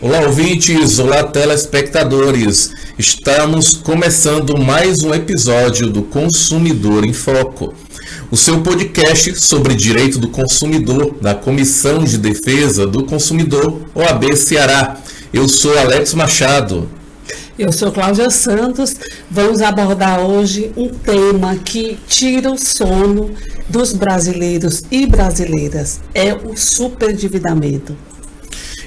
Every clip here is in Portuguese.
Olá, ouvintes, olá, telespectadores. Estamos começando mais um episódio do Consumidor em Foco, o seu podcast sobre direito do consumidor da Comissão de Defesa do Consumidor, OAB Ceará. Eu sou Alex Machado. Eu sou Cláudia Santos. Vamos abordar hoje um tema que tira o sono dos brasileiros e brasileiras. É o superendividamento.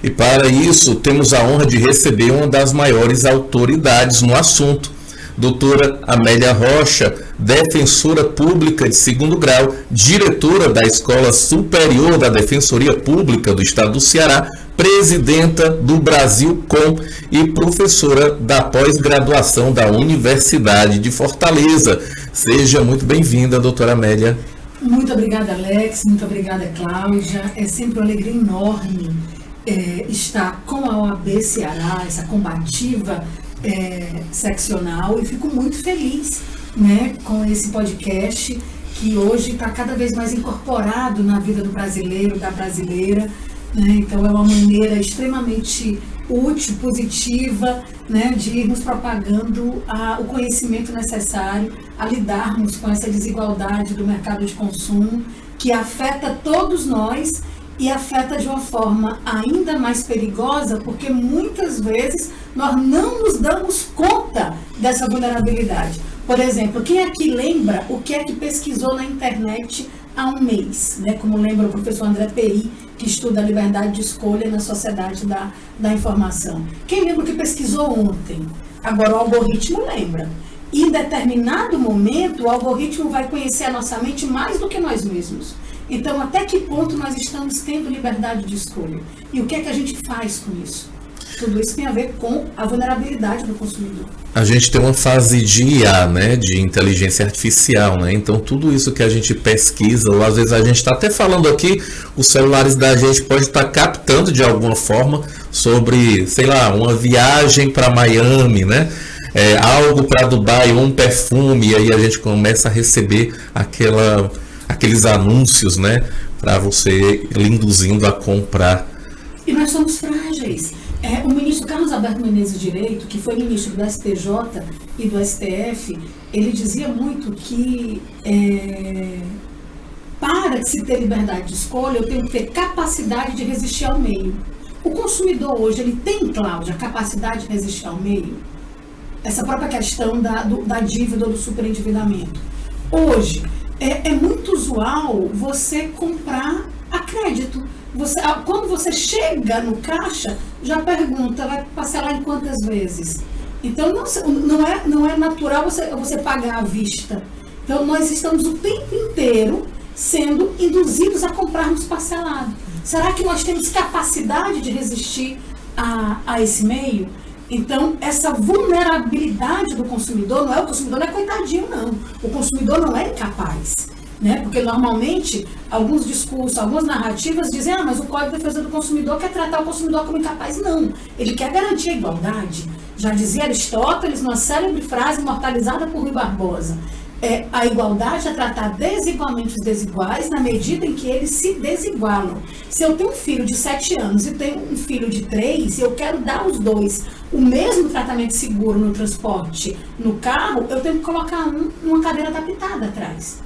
E para isso, temos a honra de receber uma das maiores autoridades no assunto, doutora Amélia Rocha, defensora pública de segundo grau, diretora da Escola Superior da Defensoria Pública do Estado do Ceará, presidenta do Brasilcom e professora da pós-graduação da Universidade de Fortaleza. Seja muito bem-vinda, doutora Amélia. Muito obrigada, Alex. Muito obrigada, Cláudia. É sempre uma alegria enorme estar com a OAB Ceará, essa combativa seccional, e fico muito feliz, com esse podcast que hoje está cada vez mais incorporado na vida do brasileiro, da brasileira. Então é uma maneira extremamente útil, positiva, de irmos propagando o conhecimento necessário a lidarmos com essa desigualdade do mercado de consumo que afeta todos nós e afeta de uma forma ainda mais perigosa, porque muitas vezes nós não nos damos conta dessa vulnerabilidade. Por exemplo, quem aqui lembra o que é que pesquisou na internet há um mês, como lembra o professor André Peri, que estuda a liberdade de escolha na sociedade da informação? Quem lembra o que pesquisou ontem? Agora o algoritmo lembra. E em determinado momento o algoritmo vai conhecer a nossa mente mais do que nós mesmos. Então, até que ponto nós estamos tendo liberdade de escolha? E o que é que a gente faz com isso? Tudo isso tem a ver com a vulnerabilidade do consumidor. A gente tem uma fase de IA, de inteligência artificial, Então, tudo isso que a gente pesquisa, ou às vezes a gente está até falando aqui, os celulares da gente podem estar captando de alguma forma sobre, uma viagem para Miami, algo para Dubai, um perfume, e aí a gente começa a receber aqueles anúncios, para você induzindo a comprar. E nós somos frágeis. O ministro Carlos Alberto Menezes Direito, que foi ministro do STJ e do STF, ele dizia muito que para se ter liberdade de escolha, eu tenho que ter capacidade de resistir ao meio. O consumidor hoje, ele tem, Cláudia, a capacidade de resistir ao meio? Essa própria questão da dívida ou do superendividamento. Hoje, é muito usual você comprar a crédito. Quando você chega no caixa, já pergunta, vai parcelar em quantas vezes? Então, não é natural você pagar à vista. Então, nós estamos o tempo inteiro sendo induzidos a comprarmos parcelado. Será que nós temos capacidade de resistir a esse meio? Então, essa vulnerabilidade do consumidor, o consumidor não é coitadinho, não. O consumidor não é incapaz. Porque normalmente, alguns discursos, algumas narrativas dizem, mas o Código de Defesa do Consumidor quer tratar o consumidor como incapaz. Não, ele quer garantir a igualdade. Já dizia Aristóteles, numa célebre frase imortalizada por Rui Barbosa, a igualdade é tratar desigualmente os desiguais na medida em que eles se desigualam. Se eu tenho um filho de 7 anos e tenho um filho de 3, e eu quero dar aos dois o mesmo tratamento seguro no transporte, no carro, eu tenho que colocar um numa cadeira adaptada atrás.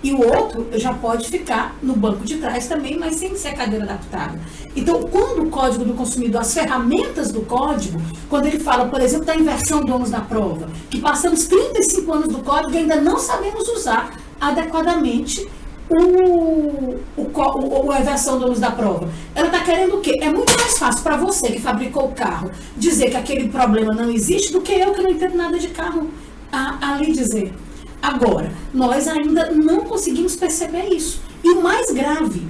E o outro já pode ficar no banco de trás também, mas sem ser cadeira adaptada. Então, quando o Código do Consumidor, as ferramentas do Código, quando ele fala, por exemplo, da inversão do ônus da prova, que passamos 35 anos do Código e ainda não sabemos usar adequadamente a inversão do ônus da prova. Ela está querendo o quê? É muito mais fácil para você que fabricou o carro dizer que aquele problema não existe do que eu que não entendo nada de carro ali dizer. Agora, nós ainda não conseguimos perceber isso. E o mais grave,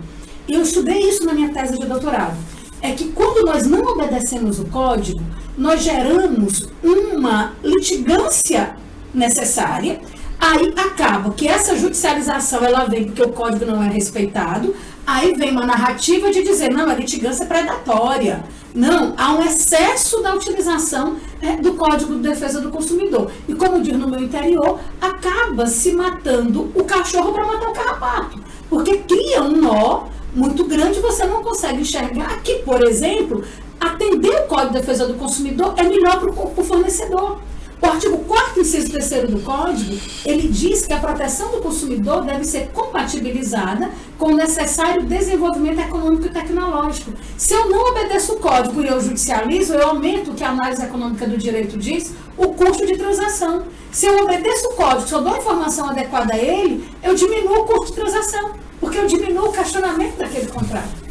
e eu estudei isso na minha tese de doutorado, é que quando nós não obedecemos o código, nós geramos uma litigância necessária, aí acaba que essa judicialização ela vem porque o código não é respeitado, aí vem uma narrativa de dizer, não, a litigância é predatória. Não, há um excesso da utilização do Código de Defesa do Consumidor. E como diz no meu interior, acaba se matando o cachorro para matar o carrapato. Porque cria um nó muito grande, você não consegue enxergar que, por exemplo, atender o Código de Defesa do Consumidor é melhor para o fornecedor. O artigo 4º, inciso 3º do Código, ele diz que a proteção do consumidor deve ser compatibilizada com o necessário desenvolvimento econômico e tecnológico. Se eu não obedeço o Código e eu judicializo, eu aumento o que a análise econômica do direito diz, o custo de transação. Se eu obedeço o Código, se eu dou a informação adequada a ele, eu diminuo o custo de transação, porque eu diminuo o questionamento daquele contrato.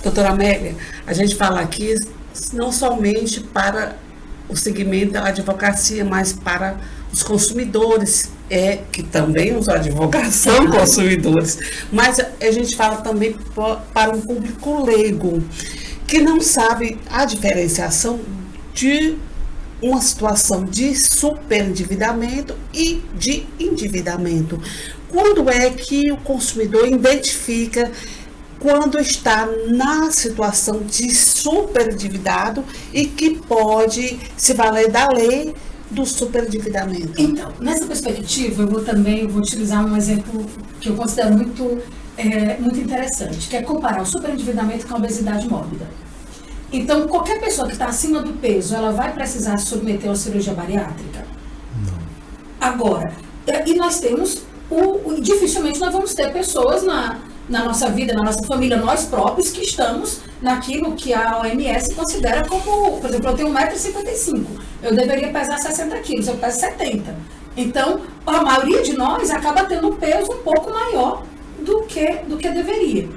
Doutora Amélia, a gente fala aqui não somente para o segmento da advocacia, mas para os consumidores, que também os advogados são consumidores, mas a gente fala também para um público leigo, que não sabe a diferenciação de uma situação de superendividamento e de endividamento. Quando é que o consumidor identifica quando está na situação de superendividado e que pode se valer da lei do superendividamento? Então, nessa perspectiva, eu vou utilizar um exemplo que eu considero muito interessante, que é comparar o superendividamento com a obesidade mórbida. Então, qualquer pessoa que está acima do peso, ela vai precisar se submeter a uma cirurgia bariátrica? Não. Agora, e nós temos, dificilmente nós vamos ter pessoas na nossa vida, na nossa família, nós próprios, que estamos naquilo que a OMS considera como, por exemplo, eu tenho 1,55 m, eu deveria pesar 60 quilos, eu peso 70. Então, a maioria de nós acaba tendo um peso um pouco maior do que deveria.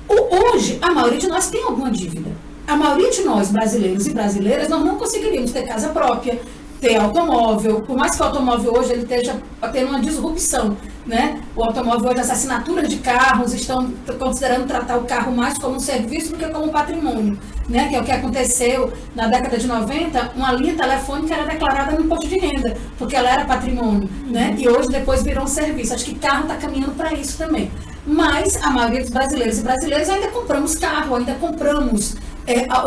Hoje, a maioria de nós tem alguma dívida. A maioria de nós, brasileiros e brasileiras, nós não conseguiríamos ter casa própria, ter automóvel, por mais que o automóvel hoje ele esteja tendo uma disrupção, né? O automóvel hoje, as assinaturas de carros estão considerando tratar o carro mais como um serviço do que como um patrimônio, né? Que é o que aconteceu na década de 90, uma linha telefônica era declarada no imposto de renda, porque ela era patrimônio, né? E hoje depois virou um serviço. Acho que carro está caminhando para isso também. Mas a maioria dos brasileiros e brasileiras ainda compramos carro, ainda compramos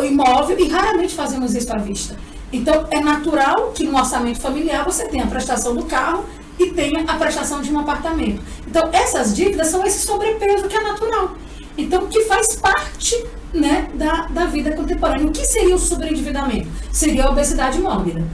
imóvel e raramente fazemos isso à vista. Então, é natural que no orçamento familiar você tenha a prestação do carro e tenha a prestação de um apartamento. Então, essas dívidas são esse sobrepeso que é natural. Então, que faz parte, né, da vida contemporânea. O que seria o sobreendividamento? Seria a obesidade mórbida.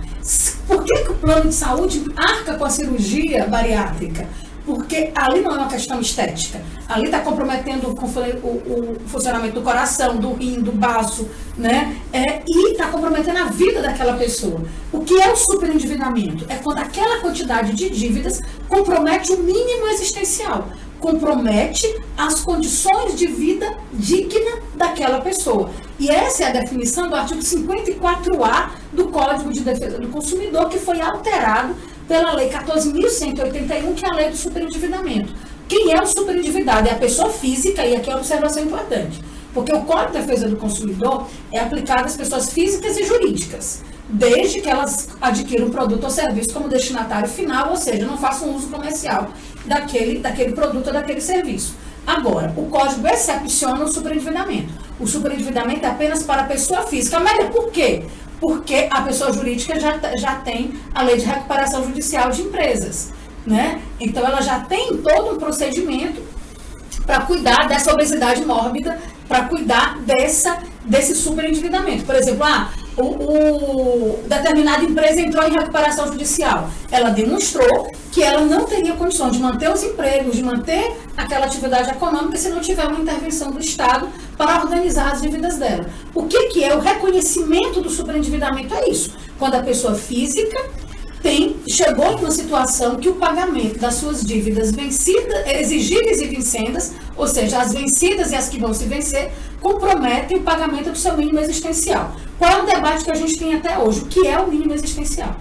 Por que o plano de saúde arca com a cirurgia bariátrica? Porque ali não é uma questão estética. Ali está comprometendo o funcionamento do coração, do rim, do baço, né? E está comprometendo a vida daquela pessoa. O que é o superendividamento? É quando aquela quantidade de dívidas compromete o mínimo existencial, compromete as condições de vida digna daquela pessoa. E essa é a definição do artigo 54A do Código de Defesa do Consumidor, que foi alterado pela Lei 14.181, que é a Lei do Superendividamento. Quem é o superendividado? É a pessoa física, e aqui é uma observação importante, porque o Código de Defesa do Consumidor é aplicado às pessoas físicas e jurídicas, desde que elas adquiram um produto ou serviço como destinatário final, ou seja, não façam uso comercial daquele produto ou daquele serviço. Agora, o Código excepciona o superendividamento. O superendividamento é apenas para a pessoa física. Mas por quê? Porque a pessoa jurídica já tem a lei de recuperação judicial de empresas, né? Então, ela já tem todo um procedimento para cuidar dessa obesidade mórbida, para cuidar desse superendividamento. Por exemplo, determinada empresa entrou em recuperação judicial. Ela demonstrou que ela não teria condições de manter os empregos, de manter aquela atividade econômica se não tiver uma intervenção do Estado para organizar as dívidas dela. O que é o reconhecimento do superendividamento? É isso. Quando a pessoa física chegou em uma situação que o pagamento das suas dívidas vencidas, exigíveis e vincendas, ou seja, as vencidas e as que vão se vencer, comprometem o pagamento do seu mínimo existencial. Qual é o debate que a gente tem até hoje? O que é o mínimo existencial?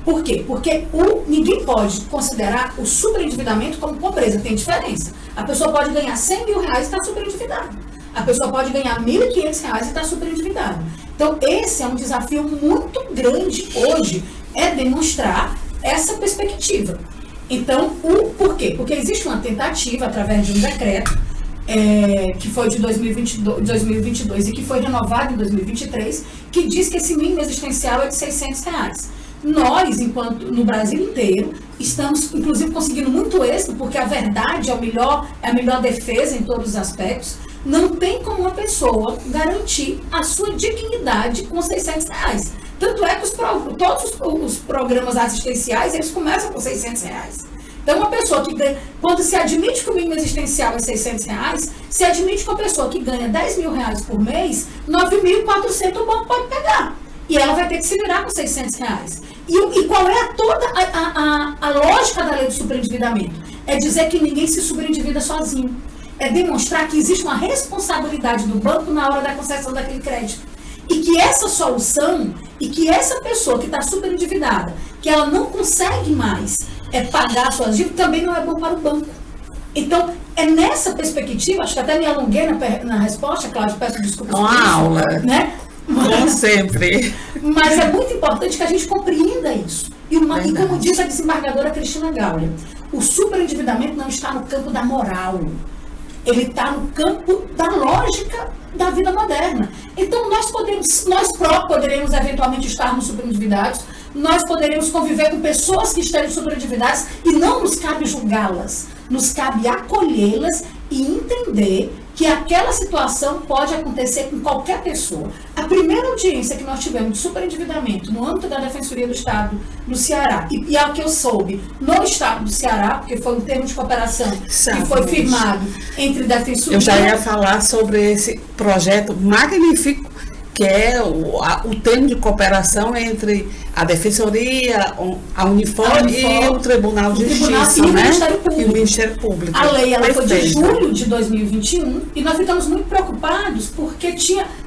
Por quê? Porque ninguém pode considerar o superendividamento como pobreza, tem diferença. A pessoa pode ganhar R$100 mil e está superendividada. A pessoa pode ganhar R$1.500 e está superendividada. Então, esse é um desafio muito grande hoje, é demonstrar essa perspectiva. Então, por quê? Porque existe uma tentativa, através de um decreto, que foi de 2022 e que foi renovado em 2023, que diz que esse mínimo existencial é de R$600. Nós, enquanto no Brasil inteiro, estamos, inclusive, conseguindo muito êxito, porque a verdade é a melhor defesa em todos os aspectos. Não tem como uma pessoa garantir a sua dignidade com R$600. Tanto é que todos os programas assistenciais, eles começam com R$600. Então, uma pessoa que ganha, quando se admite que o mínimo existencial é R$600, se admite que uma pessoa que ganha R$10.000 por mês, 9.400 o banco pode pegar. E ela vai ter que se virar com R$600. E qual é toda a lógica da lei do superendividamento? É dizer que ninguém se superendivida sozinho. É demonstrar que existe uma responsabilidade do banco na hora da concessão daquele crédito. E que essa solução, e que essa pessoa que está superendividada, que ela não consegue mais pagar suas dívidas, também não é bom para o banco. Então, é nessa perspectiva, acho que até me alonguei na resposta, Cláudia, peço desculpas por isso. Uma aula, né? Como sempre. Mas é muito importante que a gente compreenda isso. E como diz a desembargadora Cristina Gaulia, o superendividamento não está no campo da moral. Ele está no campo da lógica da vida moderna. Então, nós próprios poderemos eventualmente estarmos superendividados, nós poderemos conviver com pessoas que estejam superendividadas e não nos cabe julgá-las, nos cabe acolhê-las e entender que aquela situação pode acontecer com qualquer pessoa. A primeira audiência que nós tivemos de superendividamento no âmbito da Defensoria do Estado no Ceará, e ao que eu soube, no Estado do Ceará, porque foi um termo de cooperação que foi firmado entre Defensoria... Eu já ia falar sobre esse projeto magnífico, que é o termo de cooperação entre a Defensoria, a Uniforme e o Tribunal de Justiça, e o Ministério Público. A lei foi de julho de 2021 e nós ficamos muito preocupados porque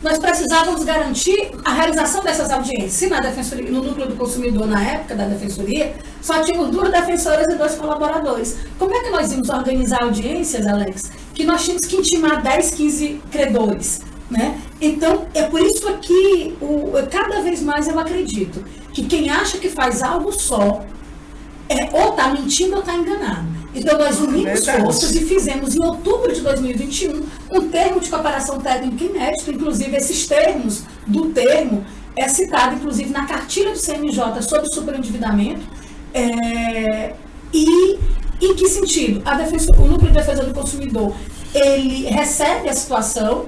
nós precisávamos garantir a realização dessas audiências. Se na Defensoria, no Núcleo do Consumidor, na época da Defensoria, só tínhamos 2 defensoras e 2 colaboradores. Como é que nós íamos organizar audiências, Alex, que nós tínhamos que intimar 10, 15 credores? Né? Então, é por isso que cada vez mais eu acredito que quem acha que faz algo só ou está mentindo ou está enganado. Então, nós unimos forças e fizemos em outubro de 2021 um termo de cooperação técnica inédito. Inclusive, esses termos do termo é citado, inclusive, na cartilha do CNJ sobre superendividamento. E em que sentido? O Núcleo de Defesa do Consumidor, ele recebe a situação.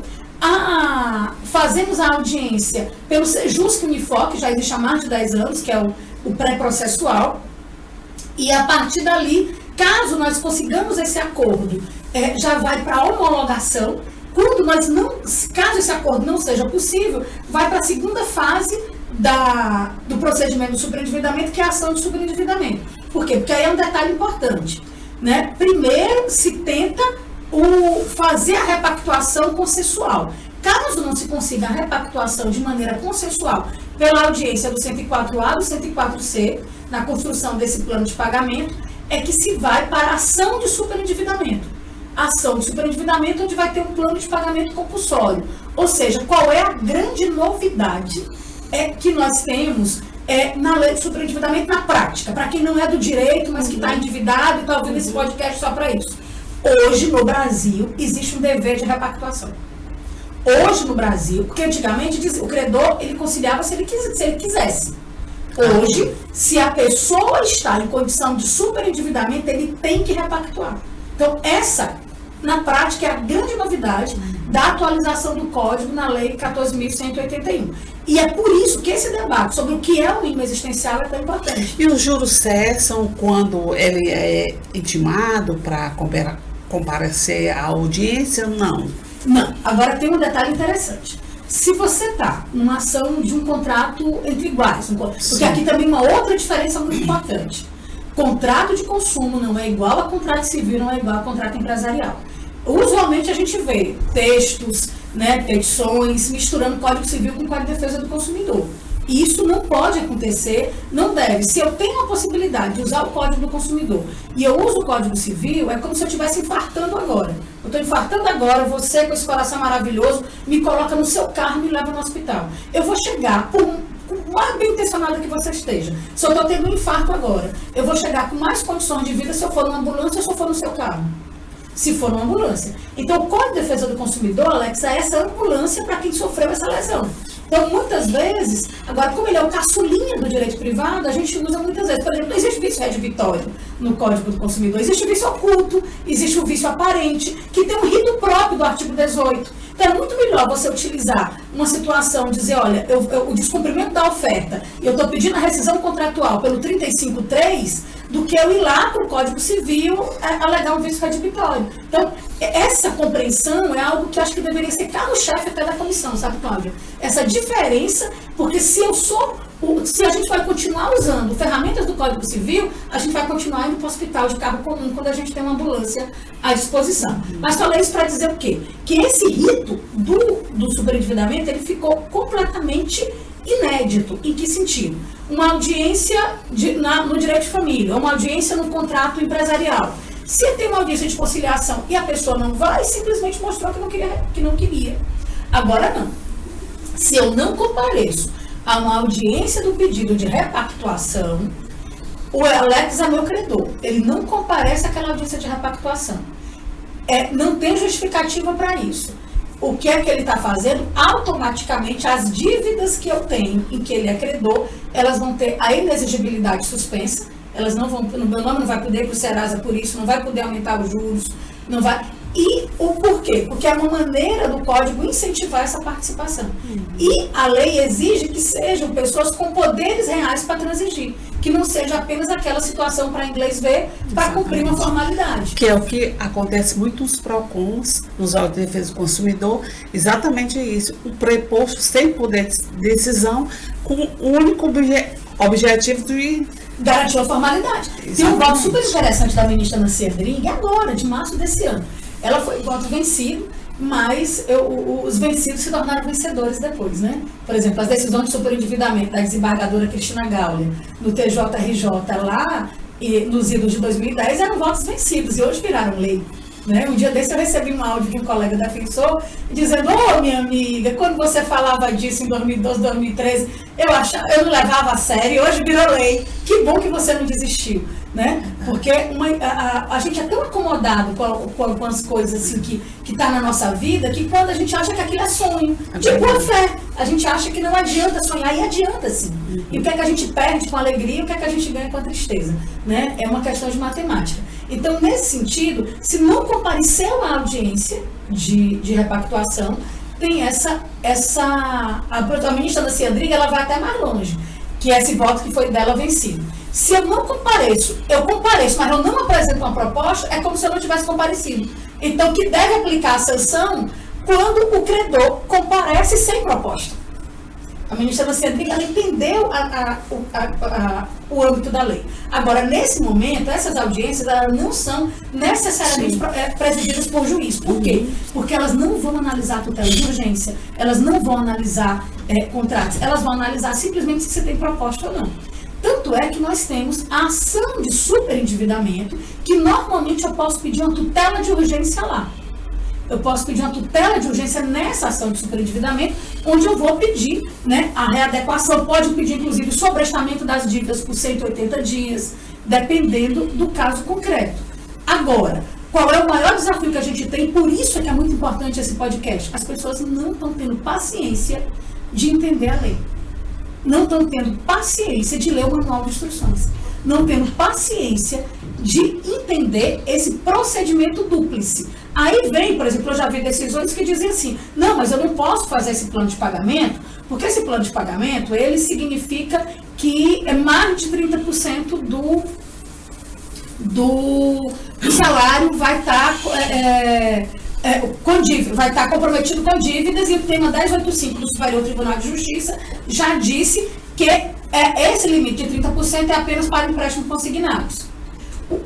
Fazemos a audiência pelo Sejusc Unifor, que já existe há mais de 10 anos, que é o pré-processual, e a partir dali, caso nós consigamos esse acordo, já vai para a homologação. Caso esse acordo não seja possível, vai para a segunda fase do procedimento do superendividamento, que é a ação de superendividamento. Por quê? Porque aí é um detalhe importante, né? Primeiro se tenta fazer a repactuação consensual. Caso não se consiga a repactuação de maneira consensual pela audiência do 104A do 104C, na construção desse plano de pagamento, é que se vai para a ação de superendividamento. Ação de superendividamento onde vai ter um plano de pagamento compulsório. Ou seja, qual é a grande novidade que nós temos na lei de superendividamento na prática? Para quem não é do direito, mas que está endividado e está ouvindo esse podcast só para isso. Hoje, no Brasil, existe um dever de repactuação. Hoje, no Brasil, porque antigamente o credor, ele conciliava se ele quisesse. Hoje, se a pessoa está em condição de superendividamento, ele tem que repactuar. Então, essa, na prática, é a grande novidade da atualização do Código na Lei 14.181. E é por isso que esse debate sobre o que é o mínimo existencial é tão importante. E os juros cessam quando ele é intimado para comparecer à audiência? Não. Não. Agora tem um detalhe interessante. Se você está numa ação de um contrato entre iguais, porque aqui também uma outra diferença muito importante. Contrato de consumo não é igual a contrato civil, não é igual a contrato empresarial. Usualmente a gente vê textos, petições, misturando Código Civil com Código de Defesa do Consumidor. E isso não pode acontecer, não deve. Se eu tenho a possibilidade de usar o Código do Consumidor e eu uso o Código Civil, é como se eu estivesse infartando agora. Eu estou infartando agora, você com esse coração maravilhoso, me coloca no seu carro e me leva no hospital. Eu vou chegar, por mais bem intencionada que você esteja, se eu estou tendo um infarto agora, eu vou chegar com mais condições de vida se eu for numa ambulância ou se eu for no seu carro. Se for uma ambulância. Então, o Código de Defesa do Consumidor, Alex, é essa ambulância para quem sofreu essa lesão. Então, muitas vezes, agora, como ele é o caçulinha do direito privado, a gente usa muitas vezes. Por exemplo, não existe vício redivitório no Código do Consumidor. Existe o vício oculto, existe o vício aparente, que tem um rito próprio do artigo 18. Então, é muito melhor você utilizar uma situação, dizer, olha, o descumprimento da oferta, e eu estou pedindo a rescisão contratual pelo 35.3, do que eu ir lá para o Código Civil alegar um vício redivitório. Então, essa compreensão é algo que eu acho que deveria ser carro-chefe até da comissão, sabe, Cláudia? Essa diferença, porque se a gente vai continuar usando ferramentas do Código Civil, a gente vai continuar indo para o hospital de carro comum quando a gente tem uma ambulância à disposição. Mas falei isso para dizer o quê? Que esse rito do superendividamento, ele ficou completamente inédito. Em que sentido? Uma audiência no direito de família, uma audiência no contrato empresarial. Se tem uma audiência de conciliação e a pessoa não vai, simplesmente mostrou que não queria. Agora não. Se eu não compareço a uma audiência do pedido de repactuação, o Alex é meu credor. Ele não comparece àquela audiência de repactuação. Não tem justificativa para isso. O que é que ele está fazendo? Automaticamente, as dívidas que eu tenho, em que ele é credor, elas vão ter a inexigibilidade suspensa, elas não vão, o meu nome não vai poder ir para o Serasa por isso, não vai poder aumentar os juros, não vai. E o porquê? Porque é uma maneira do Código incentivar essa participação. E a lei exige que sejam pessoas com poderes reais para transigir, que não seja apenas aquela situação para inglês ver, para cumprir uma formalidade. Que é o que acontece muito nos PROCONs, nos autos de defesa do consumidor, exatamente isso, o preposto sem poder de decisão, com o único objetivo de garantir a formalidade. Tem um voto super interessante da ministra Nancy Andrighi, agora, de março desse ano. Ela foi voto vencido, mas os vencidos se tornaram vencedores depois, né? Por exemplo, as decisões de superendividamento da desembargadora Cristina Gaulia no TJRJ lá, e nos idos de 2010, eram votos vencidos e hoje viraram lei. Né? Um dia desse eu recebi um áudio de um colega defensor dizendo: ô minha amiga, quando você falava disso em 2012, 2013, eu não levava a sério e hoje virou lei. Que bom que você não desistiu. Né? Porque a gente é tão acomodado com as coisas assim, que tá na nossa vida, que quando a gente acha que aquilo é sonho, de boa fé, a gente acha que não adianta sonhar, e adianta sim. E o que é que a gente perde com alegria e o que é que a gente ganha com a tristeza? Né? É uma questão de matemática. Então, nesse sentido, se não compareceu à audiência de repactuação, tem a ministra Nancy Andrighi, ela vai até mais longe, que é esse voto que foi dela vencido. Se eu não compareço, mas eu não apresento uma proposta, é como se eu não tivesse comparecido. Então, que deve aplicar a sanção quando o credor comparece sem proposta. A ministra Nancy Andrighi, ela entendeu o âmbito da lei. Agora, nesse momento, essas audiências elas não são necessariamente presididas por juiz. Por quê? Porque elas não vão analisar a tutela de urgência, elas não vão analisar contratos, elas vão analisar simplesmente se você tem proposta ou não. Tanto é que nós temos a ação de superendividamento, que normalmente eu posso pedir uma tutela de urgência lá. Eu posso pedir uma tutela de urgência nessa ação de superendividamento, onde eu vou pedir, né, a readequação. Pode pedir, inclusive, o sobrestamento das dívidas por 180 dias, dependendo do caso concreto. Agora, qual é o maior desafio que a gente tem? Por isso é que é muito importante esse podcast. As pessoas não estão tendo paciência de entender a lei. Não estão tendo paciência de ler o manual de instruções. Não tendo paciência de entender esse procedimento dúplice. Aí vem, por exemplo, eu já vi decisões que dizem assim: não, mas eu não posso fazer esse plano de pagamento, porque esse plano de pagamento, ele significa que é mais de 30% do salário vai estar vai estar comprometido com dívidas, e o tema 1085 do Superior Tribunal de Justiça já disse que esse limite de 30% é apenas para empréstimos consignados.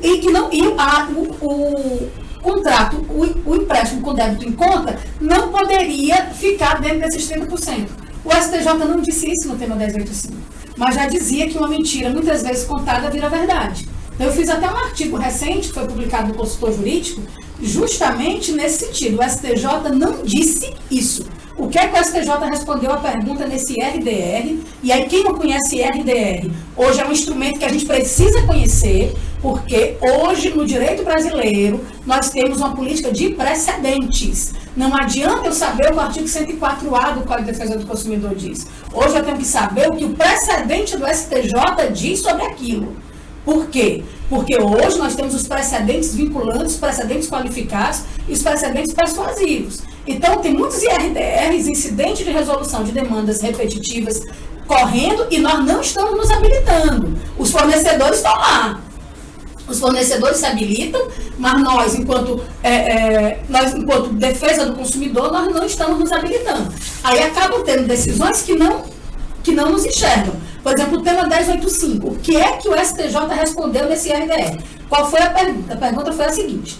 E que não, o contrato, o empréstimo com débito em conta, não poderia ficar dentro desses 30%. O STJ não disse isso no tema 1085, mas já dizia que uma mentira, muitas vezes contada, vira verdade. Eu fiz até um artigo recente, que foi publicado no Consultor Jurídico, justamente nesse sentido. O STJ não disse isso. O que é que o STJ respondeu à pergunta nesse RDR? E aí, quem não conhece RDR, hoje é um instrumento que a gente precisa conhecer, porque hoje, no direito brasileiro, nós temos uma política de precedentes. Não adianta eu saber o que o artigo 104A do Código de Defesa do Consumidor diz. Hoje eu tenho que saber o que o precedente do STJ diz sobre aquilo. Por quê? Porque hoje nós temos os precedentes vinculantes, os precedentes qualificados e os precedentes persuasivos. Então, tem muitos IRDRs, incidentes de resolução de demandas repetitivas, correndo e nós não estamos nos habilitando. Os fornecedores estão lá. Os fornecedores se habilitam, mas nós, enquanto defesa do consumidor, nós não estamos nos habilitando. Aí acabam tendo decisões que não nos enxergam. Por exemplo, o tema 1085. O que é que o STJ respondeu nesse IRDR? Qual foi a pergunta? A pergunta foi a seguinte.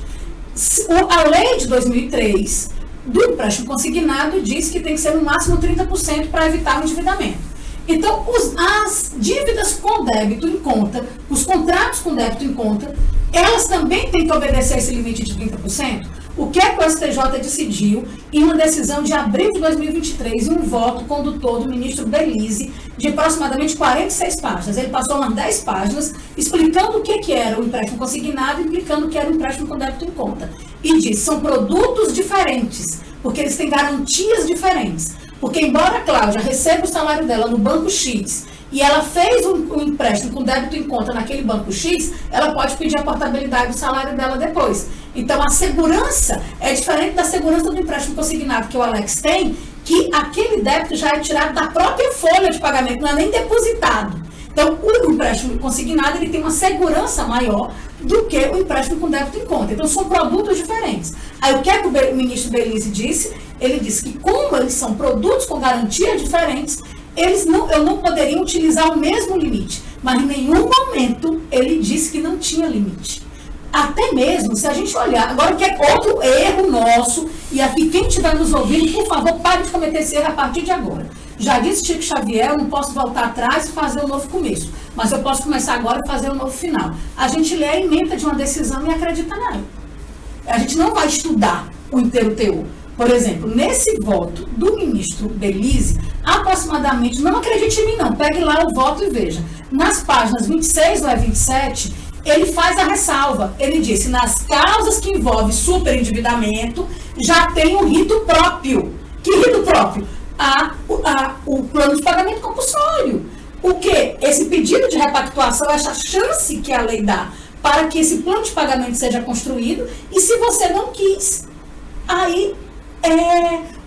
A lei de 2003 do empréstimo consignado diz que tem que ser no máximo 30% para evitar o endividamento. Então, as dívidas com débito em conta, os contratos com débito em conta, elas também têm que obedecer esse limite de 30%? O que é que o STJ decidiu em uma decisão de abril de 2023, em um voto condutor do ministro Belize, de aproximadamente 46 páginas. Ele passou umas 10 páginas explicando o que era o empréstimo consignado e explicando o que era o empréstimo com débito em conta. E diz, são produtos diferentes, porque eles têm garantias diferentes. Porque embora a Cláudia receba o salário dela no banco X e ela fez um empréstimo com débito em conta naquele banco X, ela pode pedir a portabilidade do salário dela depois. Então, a segurança é diferente da segurança do empréstimo consignado que o Alex tem, que aquele débito já é tirado da própria folha de pagamento, não é nem depositado. Então, o empréstimo consignado ele tem uma segurança maior do que o empréstimo com débito em conta. Então, são produtos diferentes. Aí, o que é que o ministro Belize disse? Ele disse que, como eles são produtos com garantias diferentes, eu não poderia utilizar o mesmo limite. Mas, em nenhum momento, ele disse que não tinha limite. Até mesmo, se a gente olhar, agora que é outro erro nosso, e aqui quem estiver nos ouvindo, por favor, pare de cometer esse erro a partir de agora. Já disse Chico Xavier, eu não posso voltar atrás e fazer um novo começo, mas eu posso começar agora e fazer um novo final. A gente lê a ementa de uma decisão e acredita nela. A gente não vai estudar o inteiro teor. Por exemplo, nesse voto do ministro Belize, aproximadamente, não acredite em mim não, pegue lá o voto e veja. Nas páginas 26 ou 27, ele faz a ressalva. Ele disse, nas causas que envolvem superendividamento, já tem um rito próprio. Que rito próprio? O plano de pagamento compulsório. O que? Esse pedido de repactuação, essa chance que a lei dá para que esse plano de pagamento seja construído, e se você não quis, aí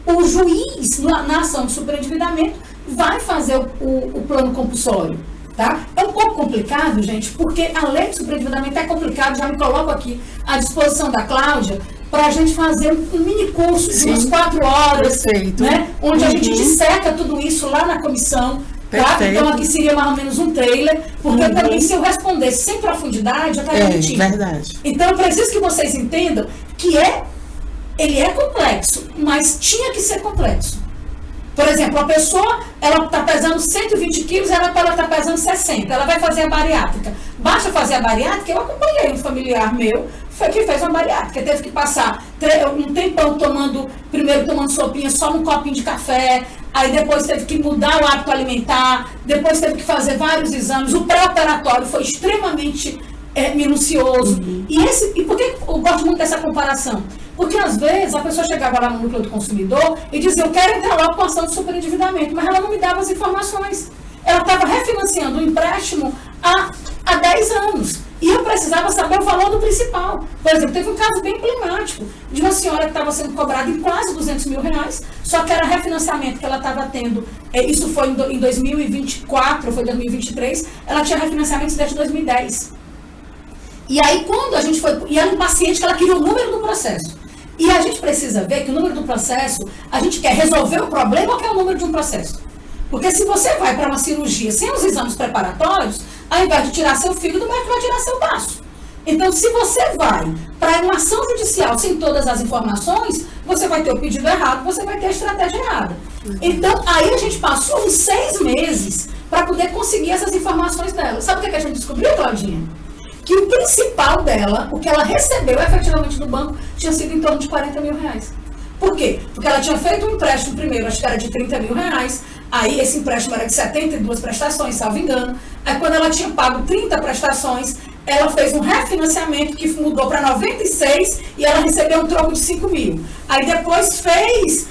o juiz, na ação de superendividamento, vai fazer o plano compulsório. Tá? É um pouco complicado, gente, porque a lei de superendividamento é complicado, já me coloco aqui à disposição da Cláudia, para a gente fazer um mini curso de umas 4 horas, né, onde a gente disseca tudo isso lá na comissão. Tá? Então aqui seria mais ou menos um trailer, porque também se eu respondesse sem profundidade, eu estaria mentindo. Verdade. Então eu preciso que vocês entendam que ele é complexo, mas tinha que ser complexo. Por exemplo, a pessoa, ela está pesando 120 quilos, ela está pesando 60, ela vai fazer a bariátrica. Basta fazer a bariátrica, eu acompanhei um familiar meu, que fez uma bariátrica, teve que passar um tempão primeiro tomando sopinha só num copinho de café, aí depois teve que mudar o hábito alimentar, depois teve que fazer vários exames, o pré-operatório foi extremamente minucioso. E por que eu gosto muito dessa comparação? Porque às vezes a pessoa chegava lá no núcleo do consumidor e dizia, eu quero entrar lá com a ação de superendividamento, mas ela não me dava as informações. Ela estava refinanciando o empréstimo há 10 anos. E eu precisava saber o valor do principal. Por exemplo, teve um caso bem emblemático de uma senhora que estava sendo cobrada em quase R$200 mil, só que era refinanciamento que ela estava tendo, isso foi em 2024, foi 2023, ela tinha refinanciamento desde 2010. E aí quando a gente foi, e era um paciente que ela queria o número do processo. E a gente precisa ver que o número do processo, a gente quer resolver o problema ou quer o número de um processo? Porque se você vai para uma cirurgia sem os exames preparatórios, ao invés de tirar seu fígado, o médico vai tirar seu baço. Então, se você vai para uma ação judicial sem todas as informações, você vai ter o pedido errado, você vai ter a estratégia errada. Então, aí a gente passou uns 6 meses para poder conseguir essas informações dela. Sabe o que a gente descobriu, Claudinha? Que o principal dela, o que ela recebeu efetivamente do banco, tinha sido em torno de R$40 mil. Por quê? Porque ela tinha feito um empréstimo primeiro, acho que era de R$30 mil, aí esse empréstimo era de 72 prestações, salvo engano. Aí quando ela tinha pago 30 prestações, ela fez um refinanciamento que mudou para 96 e ela recebeu um troco de 5 mil. Aí depois fez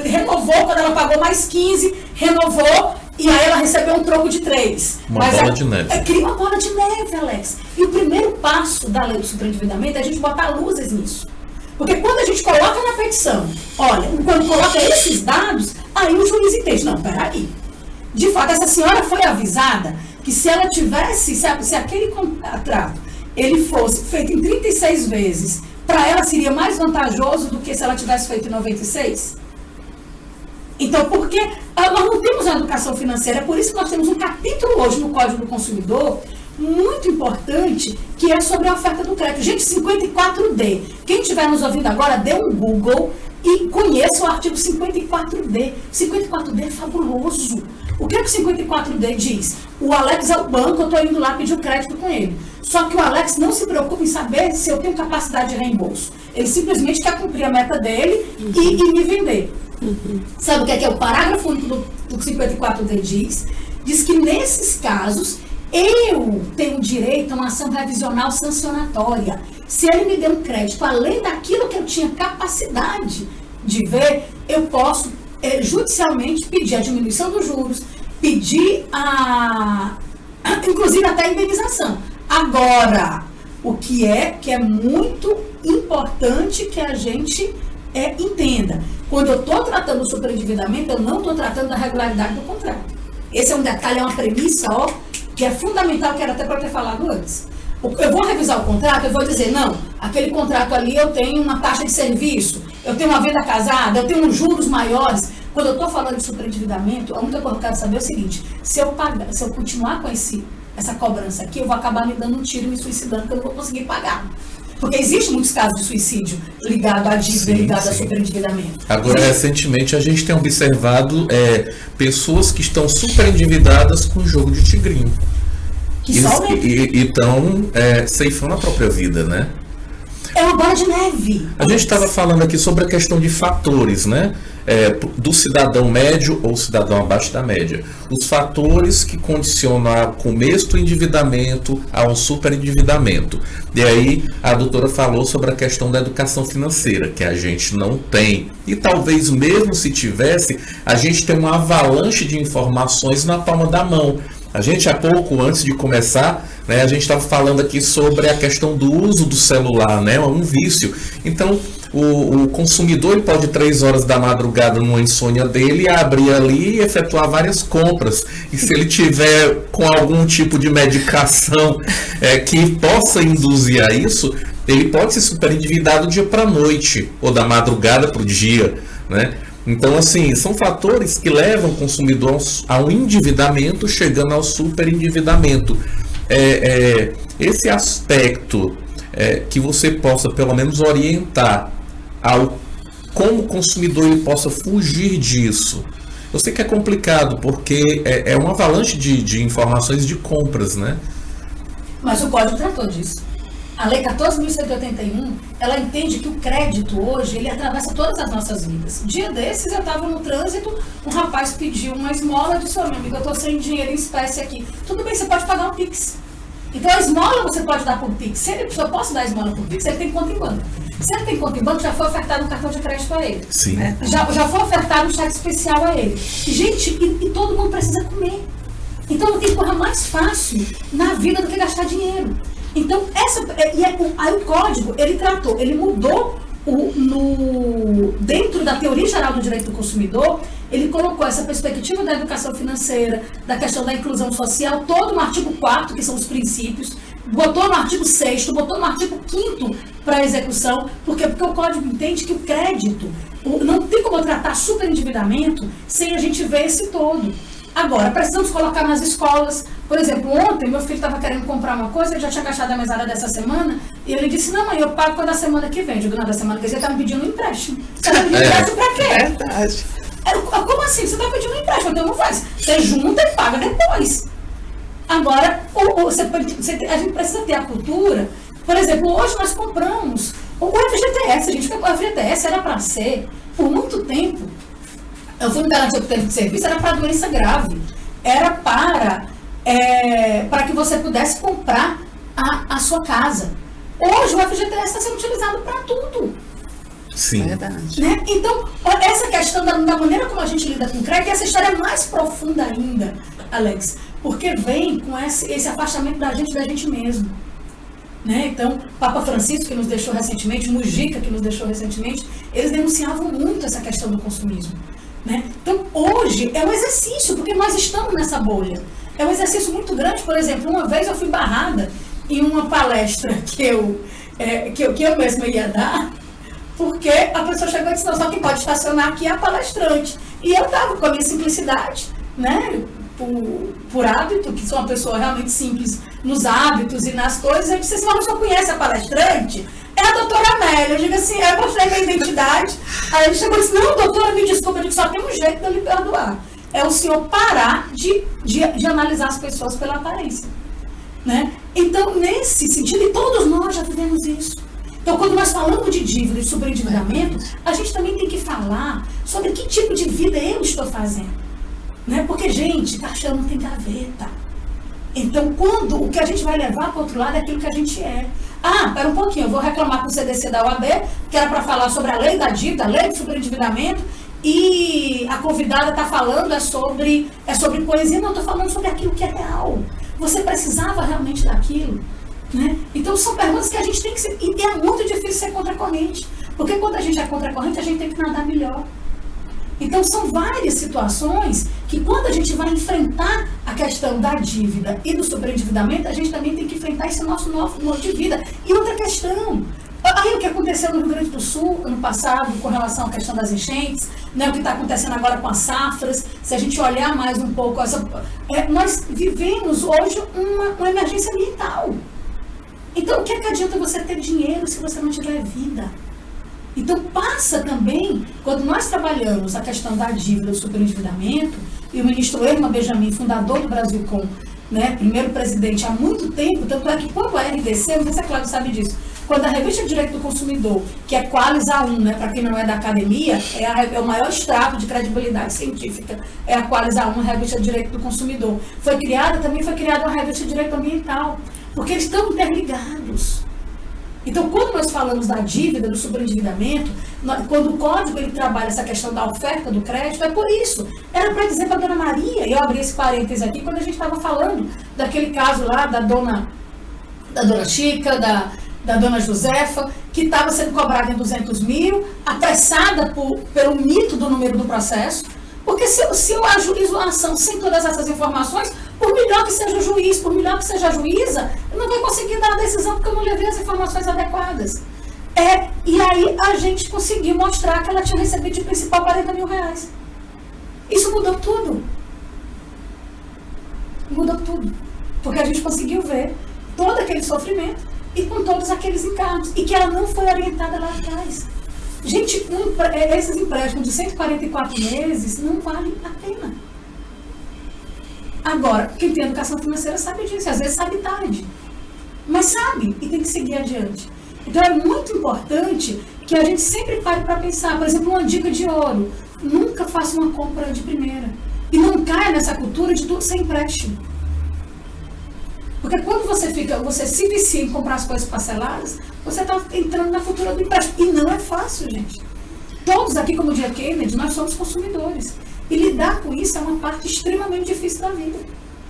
renovou, quando ela pagou mais 15, renovou, e aí ela recebeu um troco de 3. Uma bola de neve. Cria uma bola de neve, Alex. E o primeiro passo da lei do superendividamento é a gente botar luzes nisso. Porque quando a gente coloca na petição, olha, quando coloca esses dados, aí o juiz entende. Não, peraí. De fato, essa senhora foi avisada que se ela tivesse, se aquele contrato ele fosse feito em 36 vezes, para ela seria mais vantajoso do que se ela tivesse feito em 96? Então, porque nós não temos uma educação financeira, é por isso que nós temos um capítulo hoje no Código do Consumidor muito importante, que é sobre a oferta do crédito. Gente, 54D. Quem estiver nos ouvindo agora, dê um Google e conheça o artigo 54D. 54D é fabuloso. O que é que o 54D diz? O Alex é o banco, eu estou indo lá pedir o crédito com ele. Só que o Alex não se preocupa em saber se eu tenho capacidade de reembolso. Ele simplesmente quer cumprir a meta dele e me vender. Sabe o que é o parágrafo único do 54D diz? Diz que nesses casos eu tenho direito a uma ação revisional sancionatória. Se ele me der um crédito além daquilo que eu tinha capacidade de ver, eu posso judicialmente pedir a diminuição dos juros, pedir inclusive até a indenização. Agora, o que é muito importante que a gente entenda. Quando eu estou tratando do superendividamento, eu não estou tratando da regularidade do contrato. Esse é um detalhe, é uma premissa, que é fundamental, que era até para ter falado antes. Eu vou revisar o contrato, eu vou dizer, não, aquele contrato ali eu tenho uma taxa de serviço, eu tenho uma venda casada, eu tenho juros maiores. Quando eu estou falando de superendividamento, a única coisa que eu quero saber é o seguinte: se eu continuar com essa cobrança aqui, eu vou acabar me dando um tiro e me suicidando, porque eu não vou conseguir pagar. Porque existem muitos casos de suicídio ligado à dívida, ligado a superendividamento. Agora, recentemente, a gente tem observado pessoas que estão superendividadas com jogo de tigrinho. E estão ceifando a própria vida, né? É uma bola de neve. A gente estava falando aqui sobre a questão de fatores, né? Do cidadão médio ou cidadão abaixo da média. Os fatores que condicionam o começo do endividamento a um superendividamento. E aí a doutora falou sobre a questão da educação financeira, que a gente não tem. E talvez mesmo se tivesse, a gente tem uma avalanche de informações na palma da mão. A gente, há pouco, antes de começar, né, a gente estava falando aqui sobre a questão do uso do celular, né, um vício. Então, o consumidor ele pode, 3 horas da madrugada, numa insônia dele, abrir ali e efetuar várias compras. E se ele tiver com algum tipo de medicação que possa induzir a isso, ele pode se superendividar do dia para a noite, ou da madrugada para o dia, né? Então, assim, são fatores que levam o consumidor a um endividamento, chegando ao superendividamento. Esse aspecto que você possa, pelo menos, orientar como o consumidor ele possa fugir disso. Eu sei que é complicado, porque é uma avalanche de informações de compras, né? Mas o Código tratou disso. A Lei 14.181, ela entende que o crédito hoje, ele atravessa todas as nossas vidas. Dia desses, eu estava no trânsito, um rapaz pediu uma esmola, disse, meu amigo, eu estou sem dinheiro em espécie aqui. Tudo bem, você pode pagar um Pix. Então, a esmola você pode dar por Pix. Se eu posso dar a esmola por Pix, ele tem conta em banco. Se ele tem conta em banco, já foi ofertado um cartão de crédito a ele. Sim. Já foi ofertado um cheque especial a ele. Gente, e todo mundo precisa comer. Então, não tem coisa mais fácil na vida do que gastar dinheiro. Então, aí o código, ele mudou dentro da teoria geral do direito do consumidor, ele colocou essa perspectiva da educação financeira, da questão da inclusão social, todo no artigo 4º, que são os princípios, botou no artigo 6º, botou no artigo 5º para execução, porque o código entende que o crédito, não tem como tratar superendividamento sem a gente ver esse todo. Agora, precisamos colocar nas escolas. Por exemplo, ontem meu filho estava querendo comprar uma coisa, ele já tinha gastado a mesada dessa semana, e ele disse, não, mãe, eu pago quando a semana que vem. Eu digo, não, da semana que vem, você está me pedindo um empréstimo. Você está me pedindo empréstimo para quê? É verdade. Como assim? Você está pedindo um empréstimo, então não faz. Você junta e paga depois. Agora, a gente precisa ter a cultura. Por exemplo, hoje nós compramos o FGTS. A gente o FGTS era para ser, por muito tempo, o Fundo de Garantia por Tempo de Serviço era para doença grave. Era para para que você pudesse comprar a sua casa. Hoje o FGTS está sendo utilizado para tudo. Sim. Verdade. Né? Então, essa questão da maneira como a gente lida com o crédito, essa história é mais profunda ainda, Alex, porque vem com esse afastamento da gente mesmo. Né? Então, Papa Francisco, que nos deixou recentemente, Mujica, que nos deixou recentemente, eles denunciavam muito essa questão do consumismo. Né? Então, hoje é um exercício, porque nós estamos nessa bolha. É um exercício muito grande. Por exemplo, uma vez eu fui barrada em uma palestra que eu mesma ia dar, porque a pessoa chegou e disse, não, só quem pode estacionar aqui é a palestrante. E eu estava com a minha simplicidade, né, por hábito, que sou uma pessoa realmente simples nos hábitos e nas coisas, eu disse assim, mas você conhece a palestrante? É a doutora Amélia. Eu digo assim, eu mostrei minha identidade. Aí ele chegou e disse, não, doutora, me desculpa, eu digo, só tem um jeito de eu lhe perdoar. É o senhor parar de analisar as pessoas pela aparência. Né? Então, nesse sentido, e todos nós já vivemos isso. Então, quando nós falamos de dívida e sobre endividamento, a gente também tem que falar sobre que tipo de vida eu estou fazendo. Né? Porque, gente, caixão não tem gaveta. Então, o que a gente vai levar para o outro lado é aquilo que a gente é. Ah, espera um pouquinho, eu vou reclamar com o CDC da UAB, que era para falar sobre a lei da dívida, a lei do superendividamento, e a convidada está falando sobre poesia. Não, eu estou falando sobre aquilo que é real. Você precisava realmente daquilo. Né? Então, são perguntas que a gente tem que ser... E é muito difícil ser contra a corrente. Porque quando a gente é contra a corrente, a gente tem que nadar melhor. Então, são várias situações que, quando a gente vai enfrentar a questão da dívida e do sobreendividamento, a gente também tem que enfrentar esse nosso novo modo de vida. E outra questão, aí o que aconteceu no Rio Grande do Sul, ano passado, com relação à questão das enchentes, né, o que está acontecendo agora com as safras, se a gente olhar mais um pouco, nós vivemos hoje uma emergência ambiental. Então, o que adianta você ter dinheiro se você não tiver vida? Então, passa também, quando nós trabalhamos a questão da dívida, do superendividamento, e o ministro Herman Benjamin, fundador do Brasilcom, né, primeiro presidente há muito tempo, tanto é que quando a RDC, não sei se a Cláudia sabe disso, quando a Revista de Direito do Consumidor, que é Qualis A1, né, para quem não é da academia, é o maior extrato de credibilidade científica, é a Qualis A1, a Revista de Direito do Consumidor. Também foi criada uma Revista de Direito Ambiental, porque eles estão interligados. Então, quando nós falamos da dívida, do sobreendividamento, quando o código ele trabalha essa questão da oferta do crédito, é por isso. Era para dizer para a dona Maria, e eu abri esse parênteses aqui, quando a gente estava falando daquele caso lá da dona Chica, da dona Josefa, que estava sendo cobrada em 200 mil, apressada pelo mito do número do processo, porque se eu ajuizo a ação sem todas essas informações, por melhor que seja o juiz, por melhor que seja a juíza, eu não vou conseguir dar a decisão porque eu não levei as informações adequadas. E aí a gente conseguiu mostrar que ela tinha recebido de principal 40 mil reais. Isso mudou tudo. Mudou tudo. Porque a gente conseguiu ver todo aquele sofrimento e com todos aqueles encargos. E que ela não foi orientada lá atrás. Gente, esses empréstimos de 144 meses não valem a pena. Agora, quem tem educação financeira sabe disso, às vezes sabe tarde. Mas sabe, e tem que seguir adiante. Então é muito importante que a gente sempre pare para pensar. Por exemplo, uma dica de ouro. Nunca faça uma compra de primeira. E não caia nessa cultura de tudo ser empréstimo. Porque quando você se vicia em comprar as coisas parceladas, você está entrando na cultura do empréstimo. E não é fácil, gente. Todos aqui, como dizia Kennedy, nós somos consumidores. E lidar com isso é uma parte extremamente difícil da vida.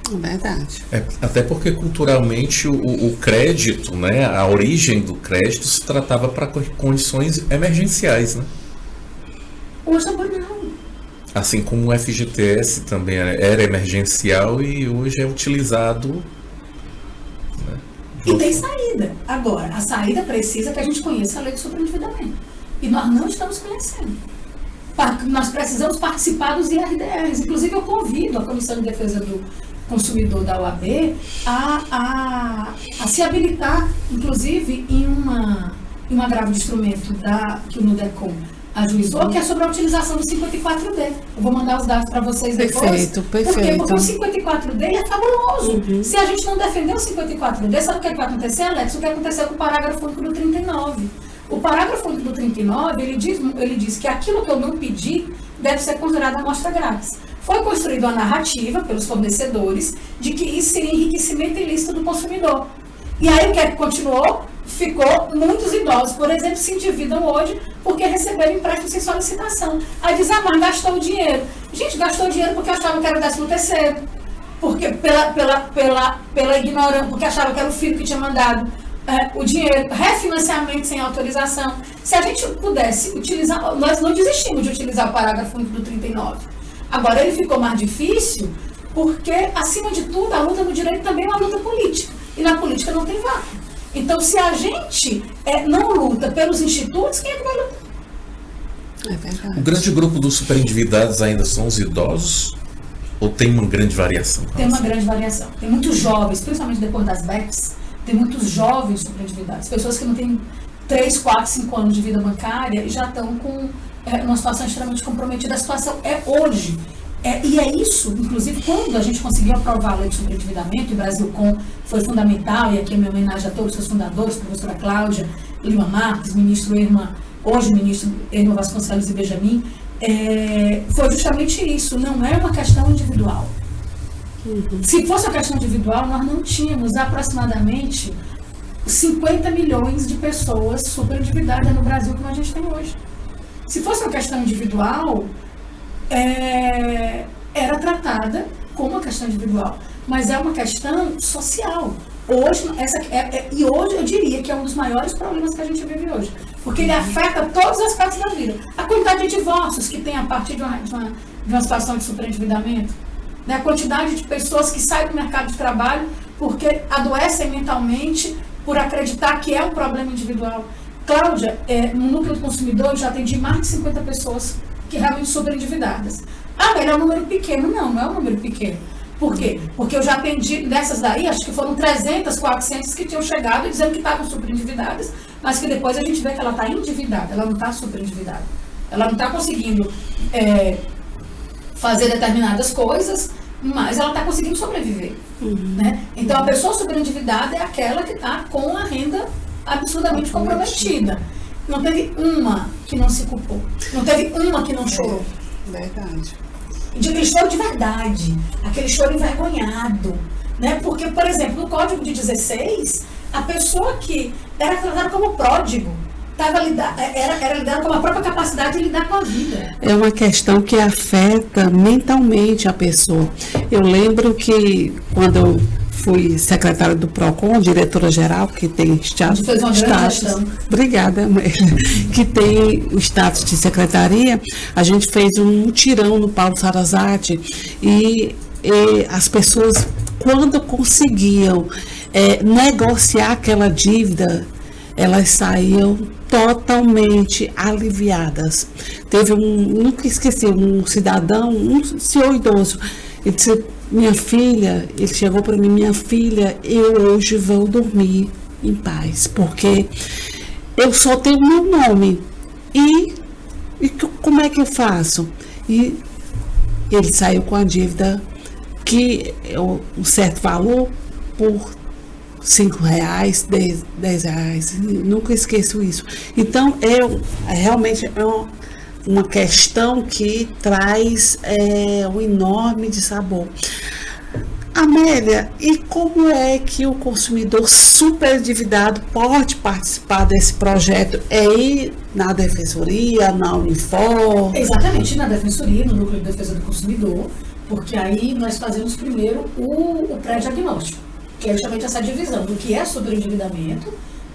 Verdade. Até porque culturalmente o crédito, né, a origem do crédito se tratava para condições emergenciais, né? Hoje não. Assim como o FGTS também era emergencial e hoje é utilizado. Né, e tem saída. Agora, a saída precisa que a gente conheça a lei do sobreendividamento. E nós não estamos conhecendo. Nós precisamos participar dos IRDRs. Inclusive, eu convido a Comissão de Defesa do Consumidor da OAB a se habilitar, inclusive, em um agravo de instrumento que o NUDECOM ajuizou, que é sobre a utilização do 54D. Eu vou mandar os dados para vocês depois. Perfeito. Porque o 54D é fabuloso. Uhum. Se a gente não defender o 54D, sabe o que vai acontecer, Alex? O que aconteceu com o parágrafo único do 39. O parágrafo único do 39, ele diz que aquilo que eu não pedi deve ser considerado amostra grátis. foi construída uma narrativa pelos fornecedores de que isso seria enriquecimento ilícito do consumidor. E aí o que é que continuou? Ficou muitos idosos, por exemplo, se endividam hoje porque receberam empréstimo sem solicitação. Aí diz, mas gastou o dinheiro. Gente, gastou o dinheiro porque achava que era o 13º, porque pela ignorância, porque achava que era o filho que tinha mandado o dinheiro, refinanciamento sem autorização. Se a gente pudesse utilizar, nós não desistimos de utilizar o parágrafo único do 39. Agora ele ficou mais difícil porque, acima de tudo, a luta no direito também é uma luta política. E na política não tem vácuo. Então, se a gente não luta pelos institutos, quem é que vai lutar? É verdade. O grande grupo dos superendividados ainda são os idosos? Ou tem uma grande variação? Tem uma grande variação. Tem muitos jovens, principalmente depois das BECs, tem muitos jovens superendividados. Pessoas que não têm 3, 4, 5 anos de vida bancária e já estão com uma situação extremamente comprometida. A situação é hoje. E é isso, inclusive, quando a gente conseguiu aprovar a lei de superendividamento, e o Brasilcom foi fundamental, e aqui é minha homenagem a todos os seus fundadores, professora Cláudia Lima Marques, ministro Irma, hoje ministro Irma Vasconcelos e Benjamin, foi justamente isso, não é uma questão individual. Se fosse uma questão individual, nós não tínhamos aproximadamente 50 milhões de pessoas superendividadas no Brasil como a gente tem hoje. Se fosse uma questão individual, era tratada como uma questão individual, mas é uma questão social. Hoje, e hoje eu diria que é um dos maiores problemas que a gente vive hoje, porque ele afeta todos os aspectos da vida. A quantidade de divórcios que tem a partir de uma situação de superendividamento, né? A quantidade de pessoas que saem do mercado de trabalho porque adoecem mentalmente por acreditar que é um problema individual. Cláudia, no núcleo do consumidor, eu já atendi mais de 50 pessoas que realmente superendividadas. Mas é um número pequeno. Não é um número pequeno. Por quê? Porque eu já atendi dessas daí, acho que foram 300, 400 que tinham chegado dizendo que estavam superendividadas, mas que depois a gente vê que ela está endividada, ela não está superendividada. Ela não está conseguindo fazer determinadas coisas, mas ela está conseguindo sobreviver. Né? Então, a pessoa superendividada é aquela que está com a renda absurdamente comprometida. Não teve uma que não se culpou. Não teve uma que não chorou. Verdade. De aquele choro de verdade. Aquele choro envergonhado. Né? Porque, por exemplo, no Código de 16, a pessoa que era tratada como pródigo era lidada com a própria capacidade de lidar com a vida. É uma questão que afeta mentalmente a pessoa. Eu lembro que quando eu fui secretária do PROCON, diretora-geral, que tem status... fez uma grande gestão. Obrigada, que tem o status de secretaria, a gente fez um mutirão no Paulo Sarazate e as pessoas, quando conseguiam negociar aquela dívida, elas saíam totalmente aliviadas. Teve nunca esqueci, um cidadão, um senhor idoso, ele disse, minha filha, ele chegou para mim, minha filha, eu hoje vou dormir em paz, porque eu só tenho meu nome. E como é que eu faço? E ele saiu com a dívida que é um certo valor por R$5, R$10, nunca esqueço isso. Então, realmente uma questão que traz um enorme dissabor. Amélia, e como é que o consumidor superendividado pode participar desse projeto? É ir na Defensoria, na Unifor? Exatamente, na Defensoria, no Núcleo de Defesa do Consumidor, porque aí nós fazemos primeiro o pré-diagnóstico, que é justamente essa divisão do que é superendividamento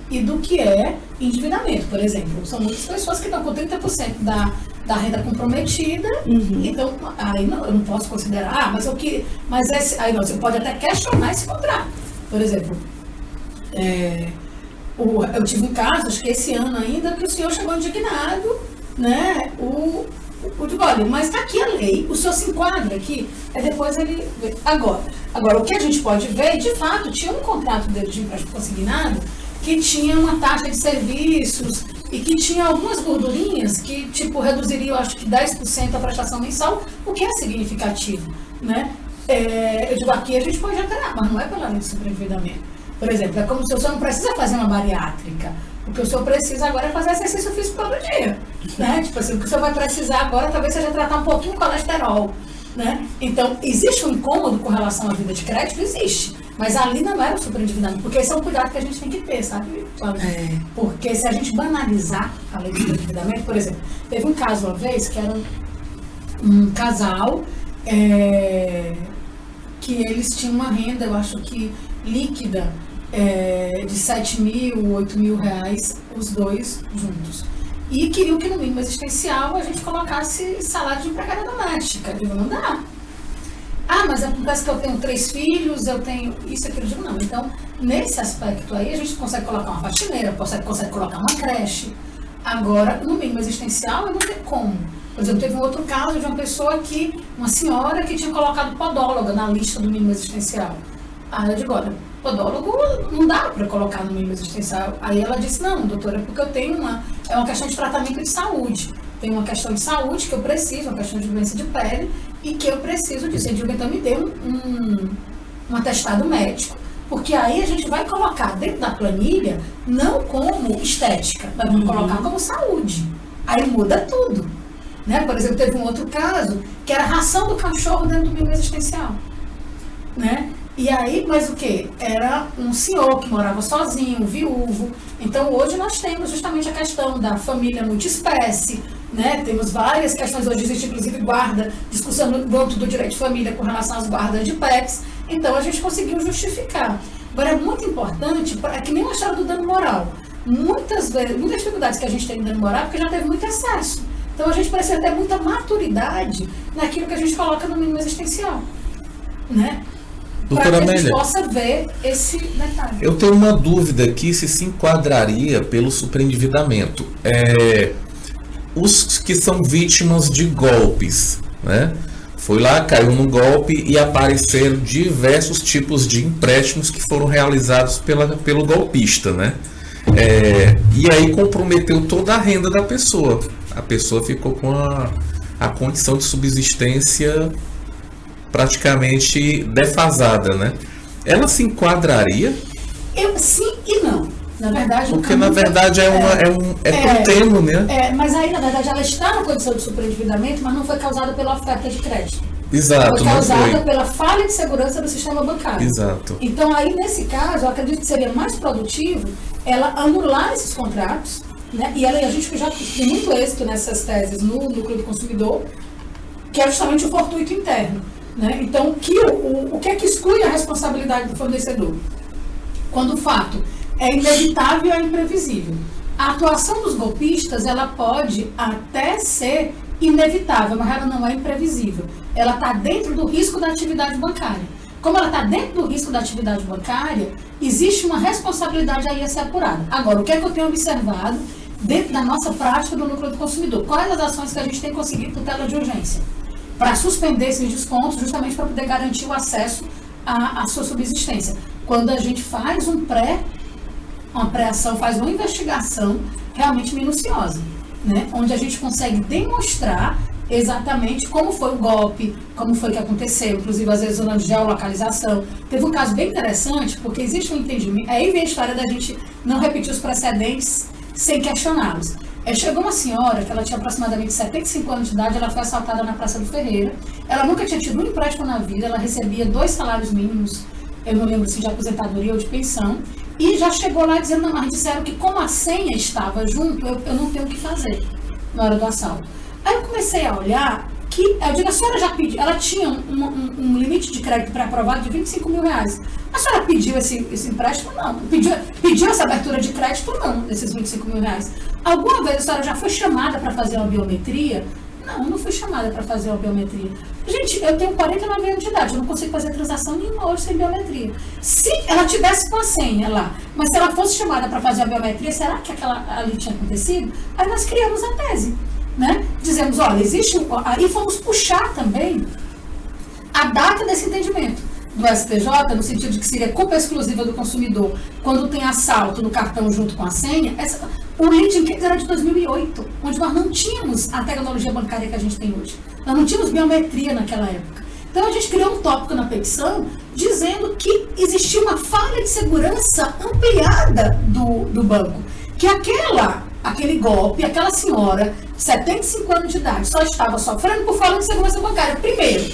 e do que é endividamento. Por exemplo, são muitas pessoas que estão com 30% da renda comprometida, então aí eu não posso considerar, aí você pode até questionar esse contrato. Por exemplo, eu tive um caso, acho que esse ano ainda, que o senhor chegou indignado, né? Digo, olha, mas está aqui a lei, o senhor se enquadra aqui, depois ele vê. Agora, o que a gente pode ver, de fato, tinha um contrato dele de empréstimo consignado que tinha uma taxa de serviços e que tinha algumas gordurinhas que, reduziriam, acho que 10% a prestação mensal, o que é significativo, né? Eu digo, aqui a gente pode alterar, mas não é pela lei de superendividamento. Por exemplo, é como se o senhor não precisa fazer uma bariátrica. O que o senhor precisa agora é fazer exercício físico todo dia, né? Assim, o que o senhor vai precisar agora talvez seja tratar um pouquinho o colesterol, Né? Então, existe um incômodo com relação à vida de crédito? Existe. Mas ali não era o superendividamento, porque esse é um cuidado que a gente tem que ter, sabe, Cláudia? Porque se a gente banalizar a lei do superendividamento, por exemplo, teve um caso uma vez que era um casal que eles tinham uma renda, eu acho que líquida, de 7 mil, 8 mil reais, os dois juntos. E queriam que no mínimo existencial a gente colocasse salário de empregada doméstica. Eu digo, não dá. Mas acontece que eu tenho 3 filhos, eu tenho isso, aquilo. Eu digo, não. Então, nesse aspecto aí, a gente consegue colocar uma faxineira, consegue colocar uma creche. Agora, no mínimo existencial, não tem como. Por exemplo, teve um outro caso de uma senhora que tinha colocado podóloga na lista do mínimo existencial. Aí eu digo, olha, podólogo não dá para colocar no mínimo existencial. Aí ela disse, não, doutora, porque eu tenho é uma questão de tratamento de saúde. Tem uma questão de saúde que eu preciso, uma questão de doença de pele, e que eu preciso disso. Eu digo, então me dê um atestado médico, porque aí a gente vai colocar dentro da planilha, não como estética, mas vamos colocar como saúde. Aí muda tudo. Né? Por exemplo, teve um outro caso, que era a ração do cachorro dentro do mínimo existencial. Né? E aí, mas o quê? Era um senhor que morava sozinho, viúvo. Então, hoje nós temos justamente a questão da família multiespécie, né? Temos várias questões, hoje existe inclusive discussão no âmbito do direito de família com relação às guardas de pets. Então, a gente conseguiu justificar. Agora, é muito importante, é que nem a história do dano moral. Muitas dificuldades que a gente tem no dano moral, porque já teve muito excesso. Então, a gente precisa ter muita maturidade naquilo que a gente coloca no mínimo existencial, né? Doutora Amélia, para que a gente possa ver esse detalhe. Eu tenho uma dúvida aqui se enquadraria pelo superendividamento. Os que são vítimas de golpes, né? Foi lá, caiu no golpe e apareceram diversos tipos de empréstimos que foram realizados pelo golpista, né? E aí comprometeu toda a renda da pessoa. A pessoa ficou com a condição de subsistência praticamente defasada, né? Ela se enquadraria? Sim e não. Na verdade, porque na verdade contínuo, né? Mas aí, na verdade, ela está na condição de superendividamento, mas não foi causada pela oferta de crédito. Exato. Foi causada pela falha de segurança do sistema bancário. Exato. Então, aí, nesse caso, eu acredito que seria mais produtivo ela anular esses contratos, né? E a gente já tem muito êxito nessas teses no Núcleo do Consumidor, que é justamente o fortuito interno. Né? Então, o que é que exclui a responsabilidade do fornecedor? Quando o fato é inevitável e é imprevisível. A atuação dos golpistas, ela pode até ser inevitável, mas ela não é imprevisível. Ela está dentro do risco da atividade bancária. Como ela está dentro do risco da atividade bancária, existe uma responsabilidade aí a ser apurada. Agora, o que é que eu tenho observado dentro da nossa prática do Núcleo do Consumidor? Quais as ações que a gente tem conseguido tutela de urgência? Para suspender esses descontos, justamente para poder garantir o acesso à sua subsistência. Quando a gente faz uma pré-ação, faz uma investigação realmente minuciosa, né? Onde a gente consegue demonstrar exatamente como foi o golpe, como foi que aconteceu, inclusive às vezes usando geolocalização. Teve um caso bem interessante, porque existe um entendimento, aí vem a história da gente não repetir os precedentes sem questioná-los. Chegou uma senhora, que ela tinha aproximadamente 75 anos de idade, ela foi assaltada na Praça do Ferreira. Ela nunca tinha tido um empréstimo na vida, ela recebia 2 salários mínimos, eu não lembro se de aposentadoria ou de pensão, e já chegou lá dizendo, não, mas disseram que como a senha estava junto, eu não tenho o que fazer na hora do assalto. Aí eu comecei a olhar que, eu digo, a senhora já pediu, ela tinha um limite de crédito pré-aprovado de 25 mil reais. A senhora pediu esse empréstimo? Não. Pediu essa abertura de crédito? Não, desses 25 mil reais. Alguma vez a senhora já foi chamada para fazer uma biometria? Não fui chamada para fazer uma biometria. Gente, eu tenho 49 anos de idade, eu não consigo fazer transação nenhuma hoje sem biometria. Se ela tivesse com a senha lá, mas se ela fosse chamada para fazer a biometria, será que aquela ali tinha acontecido? Aí nós criamos a tese, né? Dizemos, olha, existe... Aí fomos puxar também a data desse entendimento do STJ, no sentido de que seria culpa exclusiva do consumidor quando tem assalto no cartão junto com a senha. O leading case era de 2008, onde nós não tínhamos a tecnologia bancária que a gente tem hoje. Nós não tínhamos biometria naquela época. Então a gente criou um tópico na petição dizendo que existia uma falha de segurança ampliada do banco. Que aquele golpe, aquela senhora, 75 anos de idade, só estava sofrendo por falha de segurança bancária. Primeiro,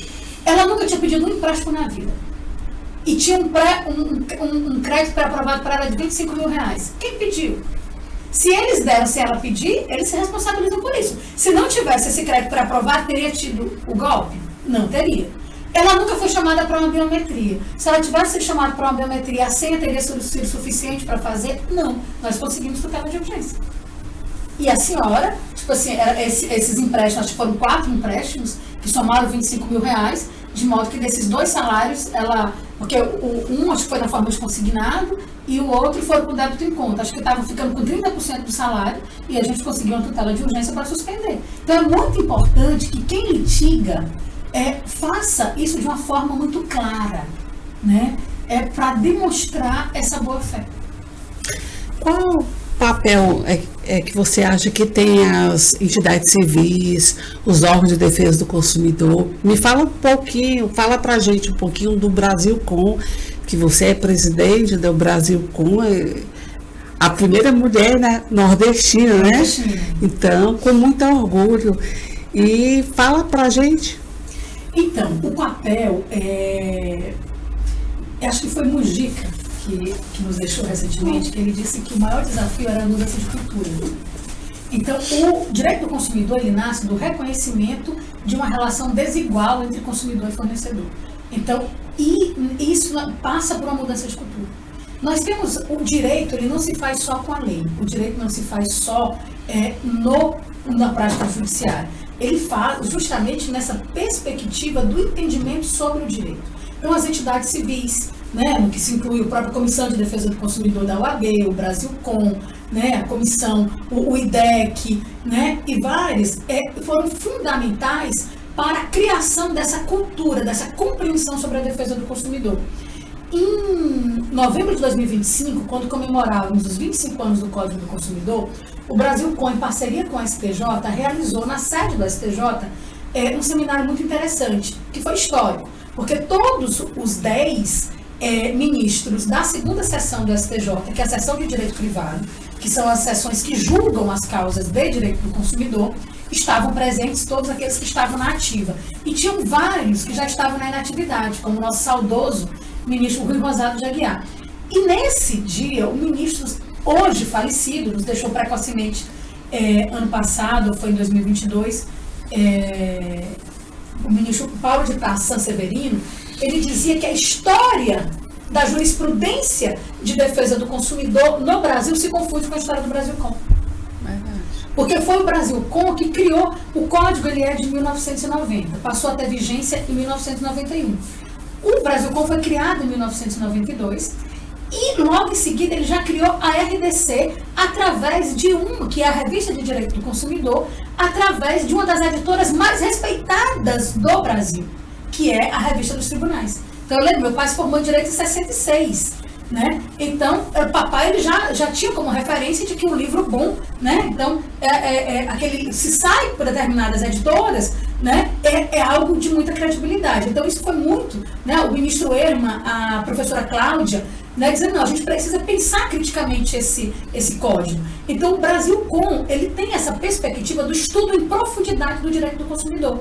Ela nunca tinha pedido um empréstimo na vida. E tinha um crédito pré-aprovado para ela de R$25 mil. Quem pediu? Se eles deram, se ela pedir, eles se responsabilizam por isso. Se não tivesse esse crédito pré-aprovado, teria tido o golpe? Não teria. Ela nunca foi chamada para uma biometria. Se ela tivesse sido chamada para uma biometria, a senha teria sido suficiente para fazer? Não. Nós conseguimos tutela de urgência. E a senhora, tipo assim, esses empréstimos, acho que foram 4 empréstimos, que somaram R$25 mil, de modo que desses 2 salários, porque um acho que foi na forma de consignado e o outro foi com débito em conta. Acho que estavam ficando com 30% do salário e a gente conseguiu uma tutela de urgência para suspender. Então é muito importante que quem litiga faça isso de uma forma muito clara, né? Para demonstrar essa boa-fé. Qual papel que você acha que tem as entidades civis, os órgãos de defesa do consumidor? Me fala um pouquinho, fala pra gente um pouquinho do Brasilcom, que você é presidente do Brasilcom, a primeira mulher, né, nordestina, né? Então, com muito orgulho. E fala pra gente. Então, o papel, acho que foi Mujica que nos deixou recentemente, que ele disse que o maior desafio era a mudança de cultura. Então, o direito do consumidor, ele nasce do reconhecimento de uma relação desigual entre consumidor e fornecedor. Então, e isso passa por uma mudança de cultura. Nós temos o direito, ele não se faz só com a lei, o direito não se faz só na prática judiciária. Ele fala justamente nessa perspectiva do entendimento sobre o direito. Então, as entidades civis, né, no que se inclui a própria Comissão de Defesa do Consumidor da OAB, o Brasilcom, né, a comissão, o IDEC, né, e vários, foram fundamentais para a criação dessa cultura, dessa compreensão sobre a defesa do consumidor. Em novembro de 2025, quando comemorávamos os 25 anos do Código do Consumidor, o Brasilcom, em parceria com a STJ, realizou na sede do STJ um seminário muito interessante, que foi histórico, porque todos os 10 ministros da segunda sessão do STJ, que é a sessão de direito privado, que são as sessões que julgam as causas de direito do consumidor, estavam presentes, todos aqueles que estavam na ativa. E tinham vários que já estavam na inatividade, como o nosso saudoso ministro Rui Rosado de Aguiar. E nesse dia, o ministro, hoje falecido, nos deixou precocemente ano passado, foi em 2022, o ministro Paulo de Tarso Sanseverino, ele dizia que a história da jurisprudência de defesa do consumidor no Brasil se confunde com a história do Brasilcom. Porque foi o Brasilcom que criou o Código, ele é de 1990, passou a ter vigência em 1991. O Brasilcom foi criado em 1992 e logo em seguida ele já criou a RDC através de que é a Revista de Direito do Consumidor, através de uma das editoras mais respeitadas do Brasil, que é a Revista dos Tribunais. Então eu lembro, meu pai se formou em Direito em 66, né? Então, o papai ele já tinha como referência de que um livro bom, né? Então, se sai por determinadas editoras, né? É algo de muita credibilidade. Então, isso foi muito, né? O ministro Erma, a professora Cláudia, né? Dizendo, não, a gente precisa pensar criticamente esse código. Então, o Brasilcom, ele tem essa perspectiva do estudo em profundidade do direito do consumidor.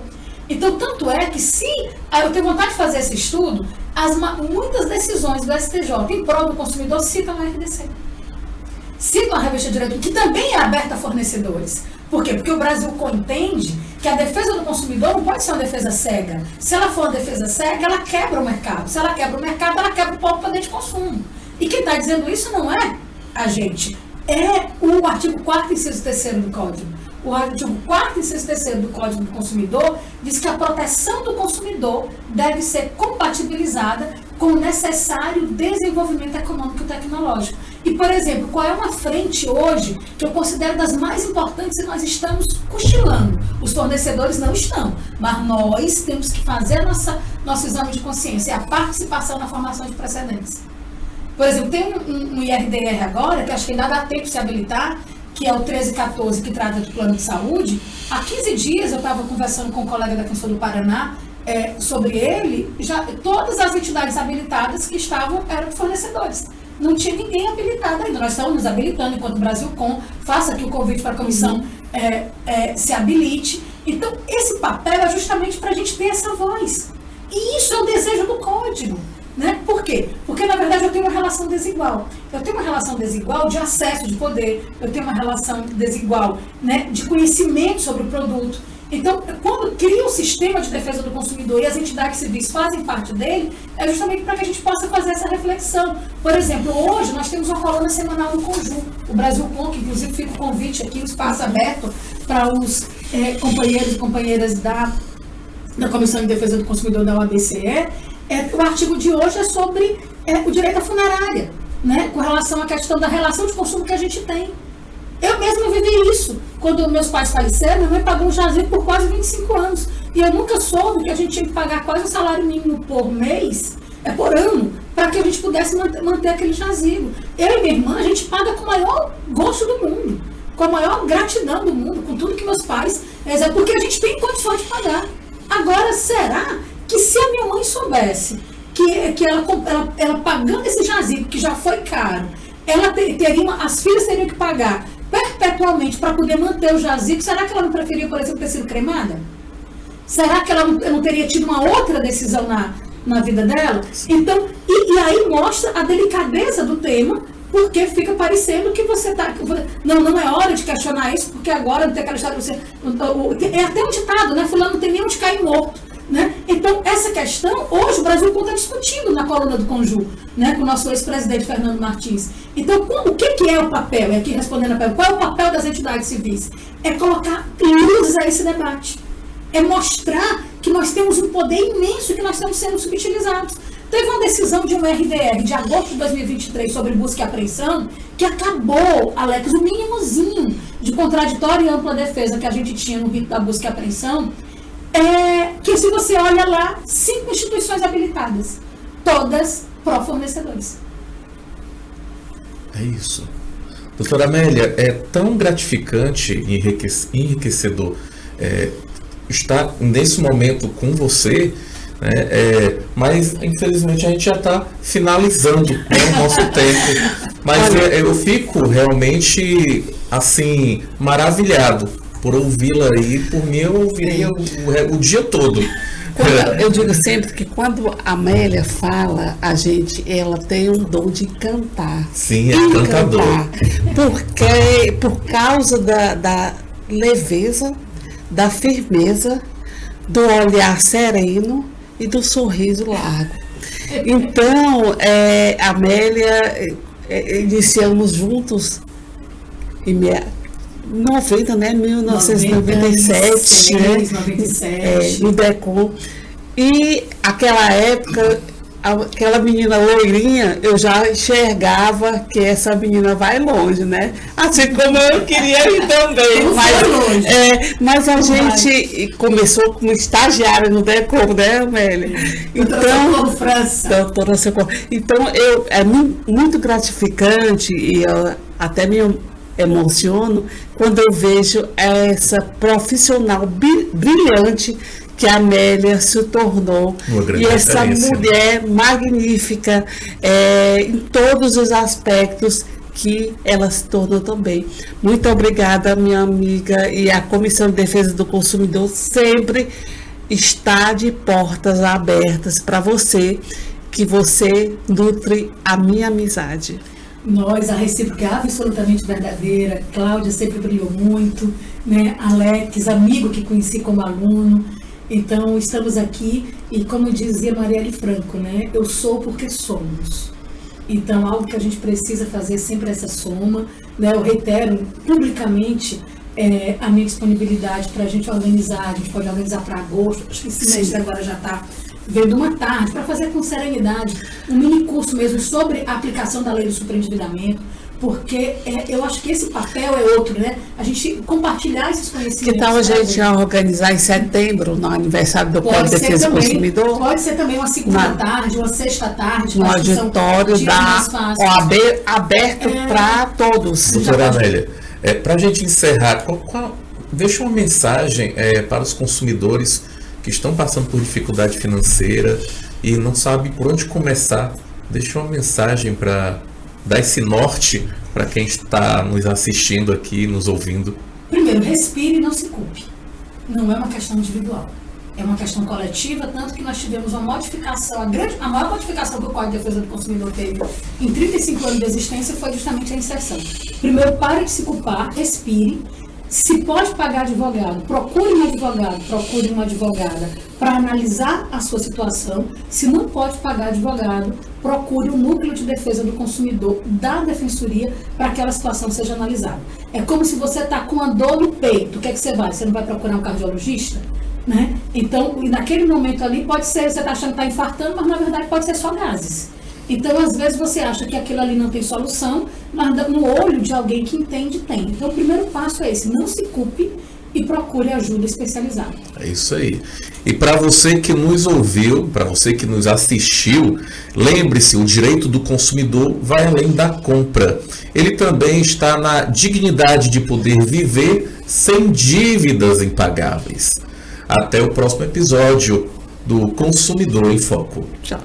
Então, tanto é que se eu tenho vontade de fazer esse estudo, muitas decisões do STJ em prol do consumidor citam a RDC. Citam a Revista de Direito, que também é aberta a fornecedores. Por quê? Porque o Brasilcom entende que a defesa do consumidor não pode ser uma defesa cega. Se ela for uma defesa cega, ela quebra o mercado. Se ela quebra o mercado, ela quebra o próprio poder de consumo. E quem está dizendo isso não é a gente. É o artigo 4º, inciso 3º do Código. O artigo 4º, inciso 3º do Código do Consumidor diz que a proteção do consumidor deve ser compatibilizada com o necessário desenvolvimento econômico e tecnológico. E, por exemplo, qual é uma frente hoje que eu considero das mais importantes e nós estamos cochilando? Os fornecedores não estão, mas nós temos que fazer nosso exame de consciência, a participação na formação de precedentes. Por exemplo, tem um IRDR agora, que acho que ainda dá tempo de se habilitar, que é o 1314, que trata do plano de saúde. Há 15 dias eu estava conversando com um colega defensor do Paraná sobre ele, já todas as entidades habilitadas que estavam eram fornecedores. Não tinha ninguém habilitado ainda. Nós estamos nos habilitando enquanto o Brasilcom faça aqui o convite para a comissão se habilite. Então, esse papel é justamente para a gente ter essa voz. E isso é o desejo do código. Né? Por quê? Porque, na verdade, eu tenho uma relação desigual. Eu tenho uma relação desigual de acesso de poder, eu tenho uma relação desigual, né, de conhecimento sobre o produto. Então, quando cria um sistema de defesa do consumidor e as entidades civis fazem parte dele, é justamente para que a gente possa fazer essa reflexão. Por exemplo, hoje nós temos uma coluna semanal no Conju, o Brasil Com, que inclusive fica o convite aqui, o espaço aberto para os companheiros e companheiras da Comissão de Defesa do Consumidor da OABCE. O artigo de hoje é sobre o direito à funerária, né, com relação à questão da relação de consumo que a gente tem. Eu mesma vivi isso. Quando meus pais faleceram, minha mãe pagou um jazigo por quase 25 anos. E eu nunca soube que a gente tinha que pagar quase um salário mínimo por mês, por ano, para que a gente pudesse manter aquele jazigo. Eu e minha irmã, a gente paga com o maior gosto do mundo, com a maior gratidão do mundo, com tudo que meus pais... porque a gente tem condições de pagar. Agora, será que se a minha mãe soubesse que ela pagando esse jazigo, que já foi caro, as filhas teriam que pagar perpetuamente para poder manter o jazigo, será que ela não preferia, por exemplo, ter sido cremada? Será que ela não teria tido uma outra decisão na vida dela? Então, e aí mostra a delicadeza do tema, porque fica parecendo que você está... Não é hora de questionar isso, porque agora não tem aquela história de você... É até um ditado, né? Fulano não tem nem onde cair morto. Né? Então, essa questão, hoje o Brasil está discutindo na coluna do Conju, né, com o nosso ex-presidente Fernando Martins. Então, o que é o papel? E aqui respondendo a pergunta, qual é o papel das entidades civis? É colocar luzes a esse debate. É mostrar que nós temos um poder imenso e que nós estamos sendo subutilizados. Teve uma decisão de um RDR de agosto de 2023 sobre busca e apreensão que acabou, Alex, o mínimozinho de contraditória e ampla defesa que a gente tinha no rito da busca e apreensão. Que se você olha lá, 5 instituições habilitadas, todas pró-fornecedores. É isso. Doutora Amélia, é tão gratificante e enriquecedor estar nesse momento com você, né, mas infelizmente a gente já está finalizando, né, o nosso tempo. Mas eu fico realmente assim maravilhado por ouvi-la aí. Por mim eu ouviria o dia todo. Eu digo sempre que quando a Amélia fala, ela tem um dom de cantar. Sim, é cantadora. Porque por causa da leveza, da firmeza, do olhar sereno e do sorriso largo. Então, Amélia, iniciamos juntos em 90, né? 1997, 97. No DECOM. E aquela época, aquela menina loirinha, eu já enxergava que essa menina vai longe, né? Assim como eu queria ir também. Mas a gente começou como estagiária no DECOM, né, Amélia? Então, doutora Socorro. Então, é muito gratificante e eu até me emociono quando eu vejo essa profissional brilhante que a Amélia se tornou, e essa mulher magnífica em todos os aspectos que ela se tornou também. Muito obrigada, minha amiga, e a Comissão de Defesa do Consumidor sempre está de portas abertas para você, que você nutre a minha amizade. A recíproca é absolutamente verdadeira. Cláudia sempre brilhou muito, né? Alex, amigo que conheci como aluno. Então, estamos aqui e, como dizia Marielle Franco, né? Eu sou porque somos. Então, algo que a gente precisa fazer sempre essa soma, né? Eu reitero publicamente a minha disponibilidade para a gente organizar. A gente pode organizar para agosto. Acho que esse semestre agora já está vendo uma tarde, para fazer com serenidade um mini curso mesmo sobre a aplicação da lei do superendividamento, porque eu acho que esse papel é outro, né? A gente compartilhar esses conhecimentos. Que tal a gente organizar em setembro, no aniversário do Código de Defesa do Consumidor? Pode ser também uma segunda tarde, uma sexta tarde. No auditório da OAB, aberto para todos. Doutora Amélia, para a gente encerrar, deixa uma mensagem para os consumidores que estão passando por dificuldade financeira e não sabem por onde começar. Deixa uma mensagem para dar esse norte para quem está nos assistindo aqui, nos ouvindo. Primeiro, respire e não se culpe. Não é uma questão individual. É uma questão coletiva, tanto que nós tivemos uma modificação, a maior modificação que o Código de Defesa do Consumidor teve em 35 anos de existência foi justamente a inserção. Primeiro, pare de se culpar, respire. Se pode pagar advogado, procure um advogado, procure uma advogada para analisar a sua situação. Se não pode pagar advogado, procure o Núcleo de Defesa do Consumidor da Defensoria para que aquela situação seja analisada. É como se você está com uma dor no peito, o que é que você vai? Você não vai procurar um cardiologista? Né? Então, naquele momento ali, pode ser, você está achando que está infartando, mas na verdade pode ser só gases. Então, às vezes você acha que aquilo ali não tem solução, mas no olho de alguém que entende, tem. Então, o primeiro passo é esse, não se culpe e procure ajuda especializada. É isso aí. E para você que nos ouviu, para você que nos assistiu, lembre-se, o direito do consumidor vai além da compra. Ele também está na dignidade de poder viver sem dívidas impagáveis. Até o próximo episódio do Consumidor em Foco. Tchau.